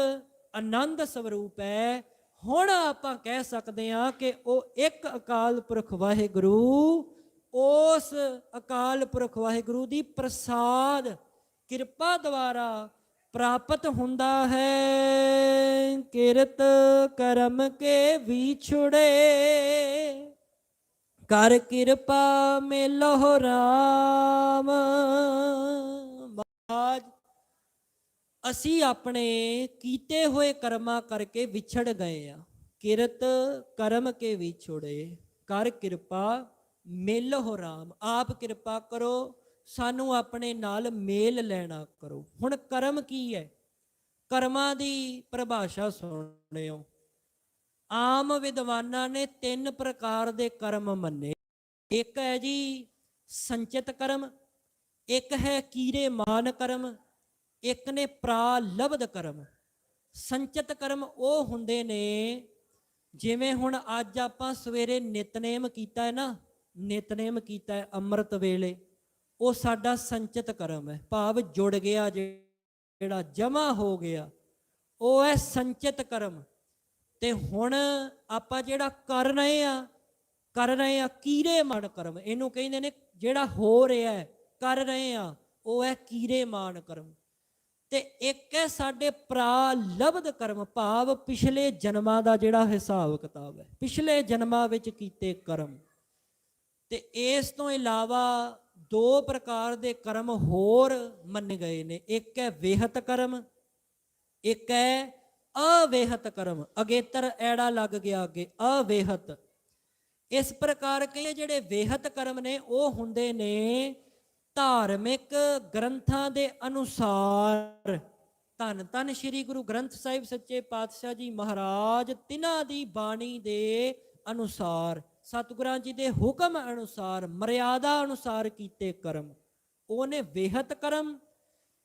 ਆਨੰਦ ਸਵਰੂਪ ਹੈ। ਹੁਣ ਆਪਾਂ ਕਹਿ ਸਕਦੇ ਹਾਂ ਕਿ ਉਹ ਇੱਕ ਅਕਾਲ ਪੁਰਖ ਵਾਹਿਗੁਰੂ, ਉਸ ਅਕਾਲ ਪੁਰਖ ਵਾਹਿਗੁਰੂ ਦੀ ਪ੍ਰਸਾਦ ਕਿਰਪਾ ਦੁਆਰਾ ਪ੍ਰਾਪਤ ਹੁੰਦਾ ਹੈ। ਕਿਰਤ ਕਰਮ ਕੇ ਵਿਛੁੜੇ, ਕਰ ਕਿਰਪਾ ਮਿਲਹੁ ਰਾਮ। ਮਹਾਰਾਜ ਅਸੀਂ ਆਪਣੇ ਕੀਤੇ ਹੋਏ ਕਰਮਾਂ ਕਰਕੇ ਵਿਛੜ ਗਏ ਆ। ਕਿਰਤ ਕਰਮ ਕੇ ਵਿਛੁੜੇ, ਕਰ ਕਿਰਪਾ ਮਿਲਹੁ ਰਾਮ। ਆਪ ਕਿਰਪਾ ਕਰੋ, ਸਾਨੂੰ ਆਪਣੇ ਨਾਲ ਮੇਲ ਲੈਣਾ ਕਰੋ। ਹੁਣ ਕਰਮ ਕੀ ਹੈ? ਕਰਮਾਂ ਦੀ ਪਰਿਭਾਸ਼ਾ ਸੁਣਿਓ। ਆਮ ਵਿਦਵਾਨਾਂ ਨੇ 3 ਪ੍ਰਕਾਰ ਦੇ ਕਰਮ ਮੰਨੇ। ਇੱਕ ਹੈ ਜੀ ਸੰਚਿਤ ਕਰਮ, ਇੱਕ ਹੈ ਕੀਰੇਮਾਨ ਕਰਮ, ਇੱਕ ਨੇ ਪ੍ਰਾਲਬਧ ਕਰਮ। ਸੰਚਿਤ ਕਰਮ ਉਹ ਹੁੰਦੇ ਨੇ ਜਿਵੇਂ ਹੁਣ ਅੱਜ ਆਪਾਂ ਸਵੇਰੇ ਨਿਤਨੇਮ ਕੀਤਾ ਹੈ ਨਾ, ਨਿਤਨੇਮ ਕੀਤਾ ਹੈ ਅੰਮ੍ਰਿਤ ਵੇਲੇ, ਉਹ ਸਾਡਾ ਸੰਚਿਤ ਕਰਮ ਹੈ। ਭਾਵ ਜੁੜ ਗਿਆ, ਜਿਹੜਾ ਜਮਾ ਹੋ ਗਿਆ, ਉਹ ਹੈ ਸੰਚਿਤ ਕਰਮ। ਤੇ ਹੁਣ ਆਪਾਂ ਜਿਹੜਾ ਕਰ ਰਹੇ ਆ ਕੀਰੇਮਾਨ ਕਰਮ। ਇਹਨੂੰ ਕਹਿੰਦੇ ਨੇ ਜਿਹੜਾ ਹੋ ਰਿਹਾ ਕਰ ਰਹੇ ਆ ਉਹ ਹੈ ਕੀਰੇਮਾਨ ਕਰਮ। ਤੇ ਇੱਕ ਹੈ ਸਾਡੇ ਪ੍ਰਾਲਬਧ ਕਰਮ, ਭਾਵ ਪਿਛਲੇ ਜਨਮਾਂ ਦਾ ਜਿਹੜਾ ਹਿਸਾਬ ਕਿਤਾਬ ਹੈ, ਪਿਛਲੇ ਜਨਮਾਂ ਵਿੱਚ ਕੀਤੇ ਕਰਮ। ਤੇ ਇਸ ਤੋਂ ਇਲਾਵਾ 2 ਪ੍ਰਕਾਰ ਦੇ ਕਰਮ ਹੋਰ ਮੰਨੇ ਗਏ ਨੇ। ਇੱਕ ਹੈ ਵੇਹਤ ਕਰਮ, ਇੱਕ ਹੈ ਅਵੇਹਤ ਕਰਮ। ਅਗੇਤਰ ਐੜਾ ਲੱਗ ਗਿਆ ਅੱਗੇ, ਅਵੇਹਤ। ਇਸ ਪ੍ਰਕਾਰ ਕਈ ਜਿਹੜੇ ਵੇਹਤ ਕਰਮ ਨੇ ਉਹ ਹੁੰਦੇ ਨੇ ਧਾਰਮਿਕ ਗ੍ਰੰਥਾਂ ਦੇ ਅਨੁਸਾਰ। ਧੰਨ ਧੰਨ ਸ਼੍ਰੀ ਗੁਰੂ ਗ੍ਰੰਥ ਸਾਹਿਬ ਸੱਚੇ ਪਾਤਸ਼ਾਹ ਜੀ ਮਹਾਰਾਜ ਤਿਨਾਂ ਦੀ ਬਾਣੀ ਦੇ ਅਨੁਸਾਰ, ਸਤਿਗੁਰਾਂ ਜੀ ਦੇ ਹੁਕਮ ਅਨੁਸਾਰ, ਮਰਿਆਦਾ ਅਨੁਸਾਰ ਕੀਤੇ ਕਰਮ, ਉਹਨੇ ਵੇਹਤ ਕਰਮ।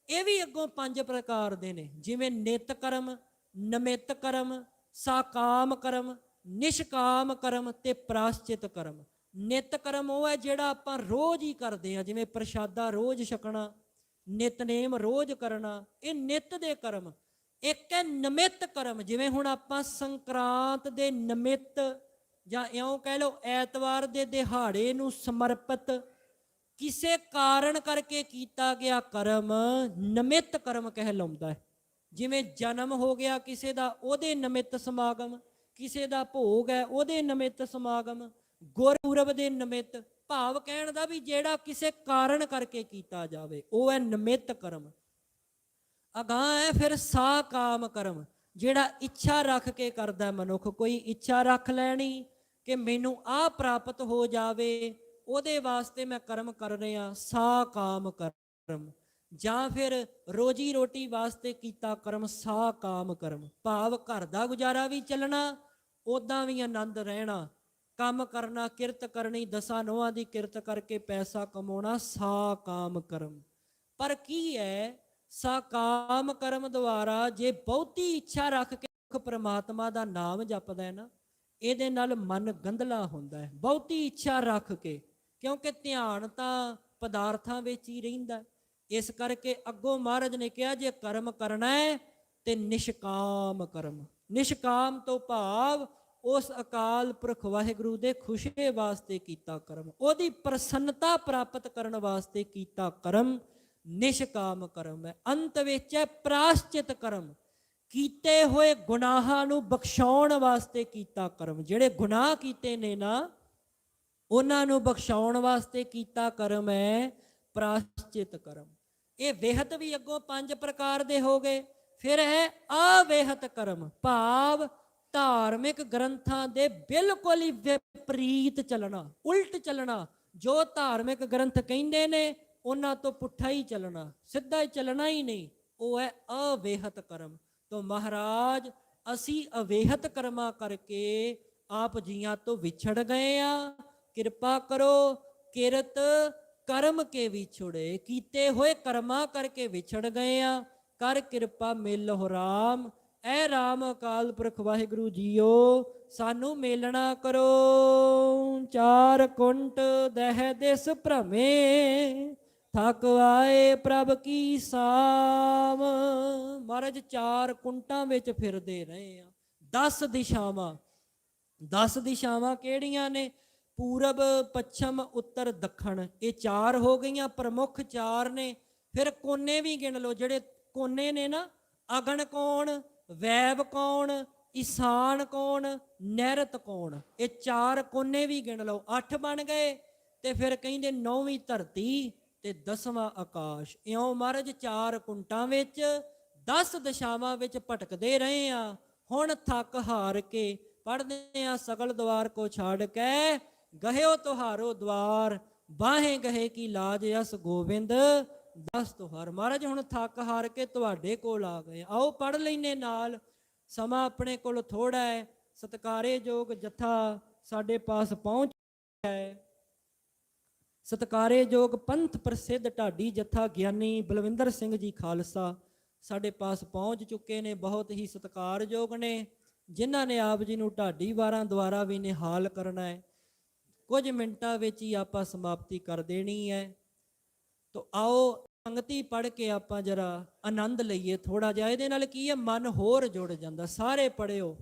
ਇਹ ਵੀ ਅੱਗੋਂ 5 ਪ੍ਰਕਾਰ ਦੇ ਨੇ, ਜਿਵੇਂ ਨਿਤ ਕਰਮ, ਨਮਿਤ ਕਰਮ, ਸਾਕਾਮ ਕਰਮ, ਨਿਸ਼ਕਾਮ ਕਰਮ ਤੇ ਪ੍ਰਾਸ਼ਚਿਤ ਕਰਮ। ਨਿਤ ਕਰਮ ਉਹ ਹੈ ਜਿਹੜਾ ਆਪਾਂ ਰੋਜ਼ ਹੀ ਕਰਦੇ ਹਾਂ, ਜਿਵੇਂ ਪ੍ਰਸ਼ਾਦਾ ਰੋਜ਼ ਛਕਣਾ, ਨਿਤਨੇਮ ਰੋਜ਼ ਕਰਨਾ, ਇਹ ਨਿਤ ਦੇ ਕਰਮ। ਇੱਕ ਹੈ ਨਮਿਤ ਕਰਮ, ਜਿਵੇਂ ਹੁਣ ਆਪਾਂ ਸੰਕਰਾਂਤ ਦੇ ਨਮਿਤ ਜਾਂ ਇਉਂ ਕਹਿ ਲਓ ਐਤਵਾਰ ਦੇ ਦਿਹਾੜੇ ਨੂੰ ਸਮਰਪਿਤ ਕਿਸੇ ਕਾਰਨ ਕਰਕੇ ਕੀਤਾ ਗਿਆ ਕਰਮ ਨਮਿਤ ਕਰਮ ਕਹਿਲਾਉਂਦਾ ਹੈ। ਜਿਵੇਂ ਜਨਮ ਹੋ ਗਿਆ ਕਿਸੇ ਦਾ, ਉਹਦੇ ਨਮਿਤ ਸਮਾਗਮ, ਕਿਸੇ ਦਾ ਭੋਗ ਹੈ ਉਹਦੇ ਨਮਿਤ ਸਮਾਗਮ, ਗੁਰਪੁਰਬ ਦੇ ਨਮਿਤ। ਭਾਵ ਕਹਿਣ ਦਾ ਵੀ ਜਿਹੜਾ ਕਿਸੇ ਕਾਰਨ ਕਰਕੇ ਕੀਤਾ ਜਾਵੇ ਉਹ ਹੈ ਨਮਿਤ ਕਰਮ। ਅਗਾਂਹ ਹੈ ਫਿਰ ਸਾਕਾਮ ਕਰਮ, ਜਿਹੜਾ ਇੱਛਾ ਰੱਖ ਕੇ ਕਰਦਾ ਮਨੁੱਖ। ਕੋਈ ਇੱਛਾ ਰੱਖ ਲੈਣੀ ਕਿ ਮੈਨੂੰ ਆਹ ਪ੍ਰਾਪਤ ਹੋ ਜਾਵੇ, ਉਹਦੇ ਵਾਸਤੇ ਮੈਂ ਕਰਮ ਕਰ ਰਿਹਾ, ਸਾਕਾਮ ਕਰਮ। ਜਾਂ ਫਿਰ ਰੋਜੀ ਰੋਟੀ ਵਾਸਤੇ ਕੀਤਾ ਕਰਮ, ਸਾਕਾਮ ਕਰਮ। ਭਾਵ ਘਰ ਦਾ ਗੁਜ਼ਾਰਾ ਵੀ ਚੱਲਣਾ, ਉੱਦਾਂ ਵੀ ਆਨੰਦ ਰਹਿਣਾ, ਕੰਮ ਕਰਨਾ, ਕਿਰਤ ਕਰਨੀ, ਦਸਾਂ ਨੋਹਾਂ ਦੀ ਕਿਰਤ ਕਰਕੇ ਪੈਸਾ ਕਮਾਉਣਾ, ਸਾਕਾਮ ਕਰਮ। ਪਰ ਕੀ ਹੈ, ਸਾਕਾਮ ਕਰਮ ਦੁਆਰਾ ਜੇ ਬਹੁਤੀ ਇੱਛਾ ਰੱਖ ਕੇ ਪ੍ਰਮਾਤਮਾ ਦਾ ਨਾਮ ਜਪਦਾ ਹੈ ਨਾ, ਇਹਦੇ ਨਾਲ ਮਨ ਗੰਧਲਾ ਹੁੰਦਾ ਹੈ, ਬਹੁਤੀ ਇੱਛਾ ਰੱਖ ਕੇ, ਕਿਉਂਕਿ ਧਿਆਨ ਤਾਂ ਪਦਾਰਥਾਂ ਵਿੱਚ ਹੀ ਰਹਿੰਦਾ। ਇਸ ਕਰਕੇ ਅੱਗੋਂ ਮਹਾਰਾਜ ਨੇ ਕਿਹਾ ਜੇ ਕਰਮ ਕਰਨਾ ਹੈ ਤੇ ਨਿਸ਼ਕਾਮ ਕਰਮ। ਨਿਸ਼ਕਾਮ ਤੋਂ ਭਾਵ ਉਸ ਅਕਾਲ ਪੁਰਖ ਵਾਹਿਗੁਰੂ ਦੇ ਖੁਸ਼ੇ ਵਾਸਤੇ ਕੀਤਾ ਕਰਮ, ਉਹਦੀ ਪ੍ਰਸੰਨਤਾ ਪ੍ਰਾਪਤ ਕਰਨ ਵਾਸਤੇ ਕੀਤਾ ਕਰਮ ਨਿਸ਼ਕਾਮ ਕਰਮ ਹੈ। ਅੰਤ ਵਿੱਚ ਹੈ ਪ੍ਰਾਸ਼ਚਿਤ ਕਰਮ, ਕੀਤੇ ਹੋਏ ਗੁਨਾਹਾਂ ਨੂੰ ਬਖਸ਼ਾਉਣ ਵਾਸਤੇ ਕੀਤਾ ਕਰਮ। ਜਿਹੜੇ ਗੁਨਾਹ ਕੀਤੇ ਨੇ ਨਾ, ਉਹਨਾਂ ਨੂੰ ਬਖਸ਼ਾਉਣ ਵਾਸਤੇ ਕੀਤਾ ਕਰਮ ਹੈ ਪ੍ਰਾਸ਼ਚਿਤ ਕਰਮ। ਇਹ ਵਿਹਤ ਵੀ ਅੱਗੋਂ 5 ਪ੍ਰਕਾਰ ਦੇ ਹੋ ਗਏ। ਫਿਰ ਹੈ ਅਵਿਹਤ ਕਰਮ, ਭਾਵ ਧਾਰਮਿਕ ਗ੍ਰੰਥਾਂ ਦੇ ਬਿਲਕੁਲ ਹੀ ਵਿਪਰੀਤ ਚੱਲਣਾ, ਉਲਟ ਚੱਲਣਾ। ਜੋ ਧਾਰਮਿਕ ਗ੍ਰੰਥ ਕਹਿੰਦੇ ਨੇ ਉਹਨਾਂ ਤੋਂ ਪੁੱਠਾ ਹੀ ਚੱਲਣਾ, ਸਿੱਧਾ ਹੀ ਚੱਲਣਾ ਹੀ ਨਹੀਂ, ਉਹ ਹੈ ਅਵਿਹਤ ਕਰਮ। ਤੋਂ ਮਹਾਰਾਜ ਅਸੀਂ ਅਵਿਹਤ ਕਰਮਾਂ ਕਰਕੇ ਆਪ ਜੀਆਂ ਤੋਂ ਵਿਛੜ ਗਏ ਆ, ਕਿਰਪਾ ਕਰੋ। ਕਿਰਤ ਕਰਮ ਕੇ ਵਿਛੜੇ, ਕੀਤੇ ਹੋਏ ਕਰਮਾਂ ਕਰਕੇ ਵਿਛੜ ਗਏ ਆ, ਕਰ ਕਿਰਪਾ ਮਿਲਹੁ ਰਾਮ। ਐ ਰਾਮ ਅਕਾਲ ਪੁਰਖ ਵਾਹਿਗੁਰੂ ਜੀਓ ਸਾਨੂੰ ਮੇਲਣਾ ਕਰੋ। 4 ਕੁੰਟ ਦਹਿ ਦਿਸ ਭ੍ਰਮੇ, ਥਕ ਆਏ ਪ੍ਰਭ ਕੀ ਸਾਮ। ਮਹਾਰਾਜ 4 ਕੁੰਟਾਂ ਵਿੱਚ ਫਿਰਦੇ ਰਹੇ ਆ। 10 ਦਿਸ਼ਾਵਾਂ, 10 ਦਿਸ਼ਾਵਾਂ ਕਿਹੜੀਆਂ ਨੇ? ਪੂਰਬ, ਪੱਛਮ, ਉੱਤਰ, ਦੱਖਣ, ਇਹ 4 ਹੋ ਗਈਆਂ, ਪ੍ਰਮੁੱਖ 4 ਨੇ। ਫਿਰ ਕੋਨੇ ਵੀ ਗਿਣ ਲਓ, ਜਿਹੜੇ ਕੋਨੇ ਨੇ ਨਾ, ਅਗਨ ਕੌਣ, ਵੈਬ ਕੌਣ, ਈਸਾਨ ਕੌਣ, ਨੈਰਤ ਕੌਣ, ਇਹ 4 ਕੋਨੇ ਵੀ ਗਿਣ ਲਓ, 8 ਬਣ ਗਏ। ਤੇ ਫਿਰ ਕਹਿੰਦੇ 9ਵੀਂ ਧਰਤੀ ਤੇ 10ਵਾਂ ਆਕਾਸ਼। ਇਉਂ ਮਹਾਰਾਜ 4 ਕੁੰਟਾਂ ਵਿੱਚ 10 ਦਿਸ਼ਾਵਾਂ ਵਿੱਚ ਭਟਕਦੇ ਰਹੇ ਆ। ਹੁਣ ਥੱਕ ਹਾਰ ਕੇ ਪੜ੍ਹਦੇ ਆ, ਸਗਲ ਦਵਾਰ ਕੋ ਛਾੜ ਕੇ ਗਹਿਓ ਤੁਹਾਰੋ ਦਵਾਰ, ਬਾਹੇ ਗਹੇ ਕੀ ਲਾਜ ਅਸ ਗੋਬਿੰਦ ਦਸ ਤੁਹਾਰ। ਮਹਾਰਾਜ ਹੁਣ ਥੱਕ ਹਾਰ ਕੇ ਤੁਹਾਡੇ ਕੋਲ ਆ ਗਏ, ਆਓ ਪੜ੍ਹ ਲੈਨੇ ਨਾਲ। ਸਮਾਂ ਆਪਣੇ ਕੋਲ ਥੋੜਾ ਹੈ। ਸਤਿਕਾਰਯੋਗ ਜਥਾ ਸਾਡੇ ਪਾਸ ਪਹੁੰਚ ਹੈ। ਸਤਿਕਾਰਯੋਗ ਪੰਥ ਪ੍ਰਸਿੱਧ ਢਾਡੀ ਜਥਾ ਗਿਆਨੀ ਬਲਵਿੰਦਰ ਸਿੰਘ ਜੀ ਖਾਲਸਾ ਸਾਡੇ ਪਾਸ ਪਹੁੰਚ ਚੁੱਕੇ ਨੇ, ਬਹੁਤ ਹੀ ਸਤਿਕਾਰਯੋਗ ਨੇ, ਜਿਨ੍ਹਾਂ ਨੇ ਆਪ ਜੀ ਨੂੰ ਢਾਡੀ ਵਾਰਾਂ ਦੁਆਰਾ ਵੀ ਨਿਹਾਲ ਕਰਨਾ ਹੈ। ਕੁਝ ਮਿੰਟਾਂ ਵਿੱਚ ਹੀ ਆਪਾਂ ਸਮਾਪਤੀ ਕਰ ਦੇਣੀ ਹੈ। ਤੋ ਆਓ ਸੰਗਤੀ ਪੜ੍ਹ ਕੇ ਆਪਾਂ ਜਰਾ ਆਨੰਦ ਲਈਏ ਥੋੜਾ ਜਿਹਾ। ਇਹਦੇ ਨਾਲ ਕੀ ਹੈ, ਮਨ ਹੋਰ ਜੁੜ ਜਾਂਦਾ। ਸਾਰੇ ਪੜ੍ਹਿਓ।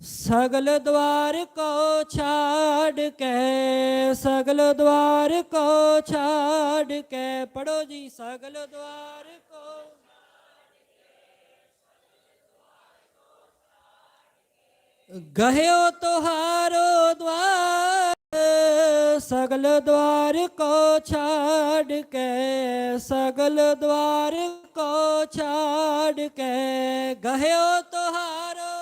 ਸਗਲ ਦਵਾਰ ਕੋ ਛਾੜ ਕੇ, ਸਗਲ ਦਵਾਰ ਕੋ ਛਾੜ ਕੇ, ਪੜੋ ਜੀ। ਸਗਲ ਦਵਾਰ ਕੋ ਗਹਿਓ ਤੁਹਾਰੋ ਦਵਾਰ, ਸਗਲ ਦਵਾਰ ਕੋ ਛਾੜ ਕੇ, ਸਗਲ ਦਵਾਰ ਕੋ ਛਾੜ ਕੇ, ਗਹਿਓ ਤੁਹਾਰੋ।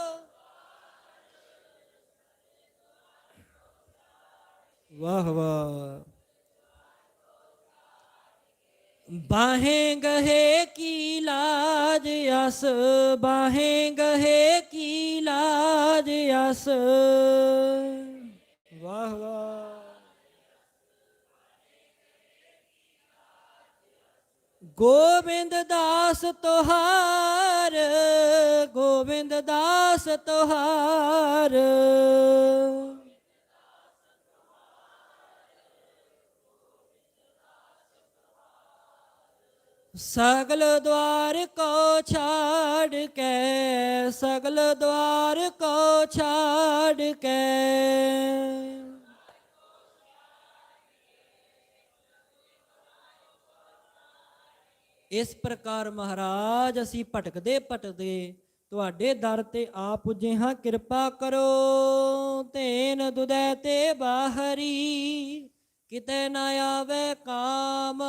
ਵਾਹ ਵਾਹ। बाहें गहे की लाज अस, बाहें गहे की लाज अस। वाह वाह। गोविंद दास तोहार, गोविंद दास तोहार। सगल द्वार को छाड़ के, सगल द्वार को छाड़ के। इस प्रकार महाराज असी भटकदे भटकदे तुहाडे दर ते आ पुजे हाँ। किरपा करो तेन दुदै ते बाहरी, किते ना आवे काम।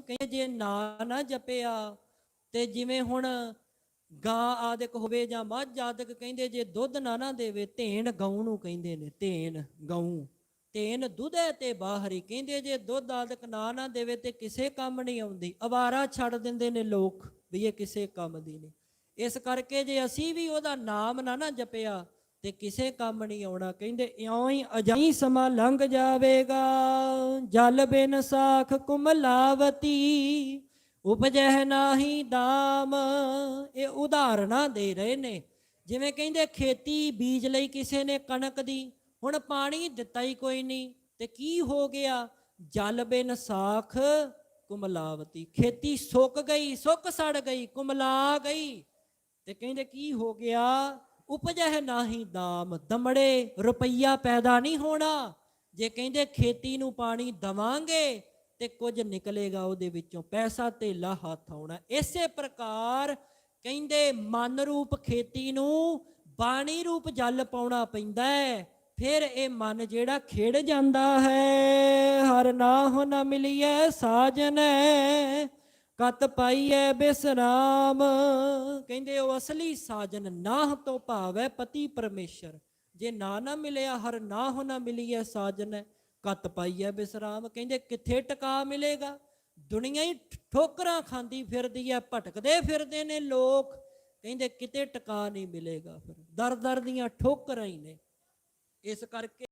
ਕਹਿੰਦੇ ਜੇ ਨਾ ਜਪਿਆ ਤੇ ਜਿਵੇਂ ਹੁਣ ਗਾਂ ਆਦਿਕ ਹੋਵੇ ਜਾਂ ਮੱਝ ਆਦਿਕ, ਕਹਿੰਦੇ ਜੇ ਦੁੱਧ ਨਾ ਦੇਵੇ, ਧੇਨ ਗਊ ਨੂੰ ਕਹਿੰਦੇ ਨੇ, ਧੇਨ ਗਊ। ਧੇਨ ਦੁਧੈ ਤੇ ਬਾਹਰੀ, ਕਹਿੰਦੇ ਜੇ ਦੁੱਧ ਆਦਿਕ ਨਾ ਦੇਵੇ ਤੇ ਕਿਸੇ ਕੰਮ ਨਹੀਂ ਆਉਂਦੀ। ਅਵਾਰਾ ਛੱਡ ਦਿੰਦੇ ਨੇ ਲੋਕ ਵੀ ਇਹ ਕਿਸੇ ਕੰਮ ਦੀ ਨਹੀਂ। ਇਸ ਕਰਕੇ ਜੇ ਅਸੀਂ ਵੀ ਉਹਦਾ ਨਾਮ ਨਾ ਜਪਿਆ ਤੇ ਕਿਸੇ ਕੰਮ ਨਹੀਂ ਆਉਣਾ। ਕਹਿੰਦੇ ਇਉਂ ਹੀ ਅਜਾਈ ਸਮਾਂ ਲੰਘ ਜਾਵੇਗਾ, ਜਲ ਬਿਨ ਸਾਖ ਕੁਮਲਾਵਤੀ, ਉਪਜਹਿ ਨਾਹੀ ਦਾਮ। ਇਹ ਉਦਾਹਰਨਾਂ ਦੇ ਰਹੇ ਨੇ। ਜਿਵੇਂ ਕਹਿੰਦੇ ਖੇਤੀ ਬੀਜ ਲਈ ਕਿਸੇ ਨੇ ਕਣਕ ਦੀ, ਹੁਣ ਪਾਣੀ ਦਿੱਤਾ ਹੀ ਕੋਈ ਨਹੀਂ ਤੇ ਕੀ ਹੋ ਗਿਆ? ਜਲ ਬਿਨ ਸਾਖ ਕੁਮਲਾਵਤੀ, ਖੇਤੀ ਸੁੱਕ ਗਈ, ਸੁੱਕ ਸੜ ਗਈ, ਕੁਮਲਾ ਗਈ। ਤੇ ਕਹਿੰਦੇ ਕੀ ਹੋ ਗਿਆ? ਉਪਜਹਿ ਨਾਹੀ ਦਾਮ, ਦਮੜੇ ਰੁਪਈਆ ਪੈਦਾ ਨਹੀਂ ਹੋਣਾ। ਜੇ ਕਹਿੰਦੇ ਖੇਤੀ ਨੂੰ ਪਾਣੀ ਦਵਾਂਗੇ ਤੇ ਕੁਝ ਨਿਕਲੇਗਾ ਉਹਦੇ ਵਿੱਚੋਂ, ਪੈਸਾ ਧੇਲਾ ਹੱਥ ਆਉਣਾ। ਇਸੇ ਪ੍ਰਕਾਰ ਕਹਿੰਦੇ ਮਨ ਰੂਪ ਖੇਤੀ ਨੂੰ ਬਾਣੀ ਰੂਪ ਜਲ ਪਾਉਣਾ ਪੈਂਦਾ ਹੈ, ਫਿਰ ਇਹ ਮਨ ਜਿਹੜਾ ਖਿੜ ਜਾਂਦਾ ਹੈ। ਹਰ ਨਾਹੁ ਨ ਮਿਲੀਐ ਸਾਜਨੈ, ਕਤ ਪਾਈਐ ਬਿਸਰਾਮ। ਕਹਿੰਦੇ ਉਹ ਅਸਲੀ ਸਾਜਨ, ਨਾਹ ਤੋਂ ਭਾਵ ਹੈ ਪਤੀ ਪਰਮੇਸ਼ਰ। ਜੇ ਨਾ ਮਿਲਿਆ, ਹਰ ਨਾਹੁ ਨ ਮਿਲੀਐ ਸਾਜਨੈ, ਕਤ ਪਾਈਐ ਬਿਸਰਾਮ। ਕਹਿੰਦੇ ਕਿੱਥੇ ਟਿਕਾ ਮਿਲੇਗਾ? ਦੁਨੀਆ ਹੀ ਠੋਕਰਾਂ ਖਾਂਦੀ ਫਿਰਦੀ ਹੈ, ਭਟਕਦੇ ਫਿਰਦੇ ਨੇ ਲੋਕ। ਕਹਿੰਦੇ ਕਿਤੇ ਟਿਕਾ ਨਹੀਂ ਮਿਲੇਗਾ, ਫਿਰ ਦਰ ਦਰ ਦੀਆਂ ਠੋਕਰਾਂ ਹੀ ਨੇ। ਇਸ ਕਰਕੇ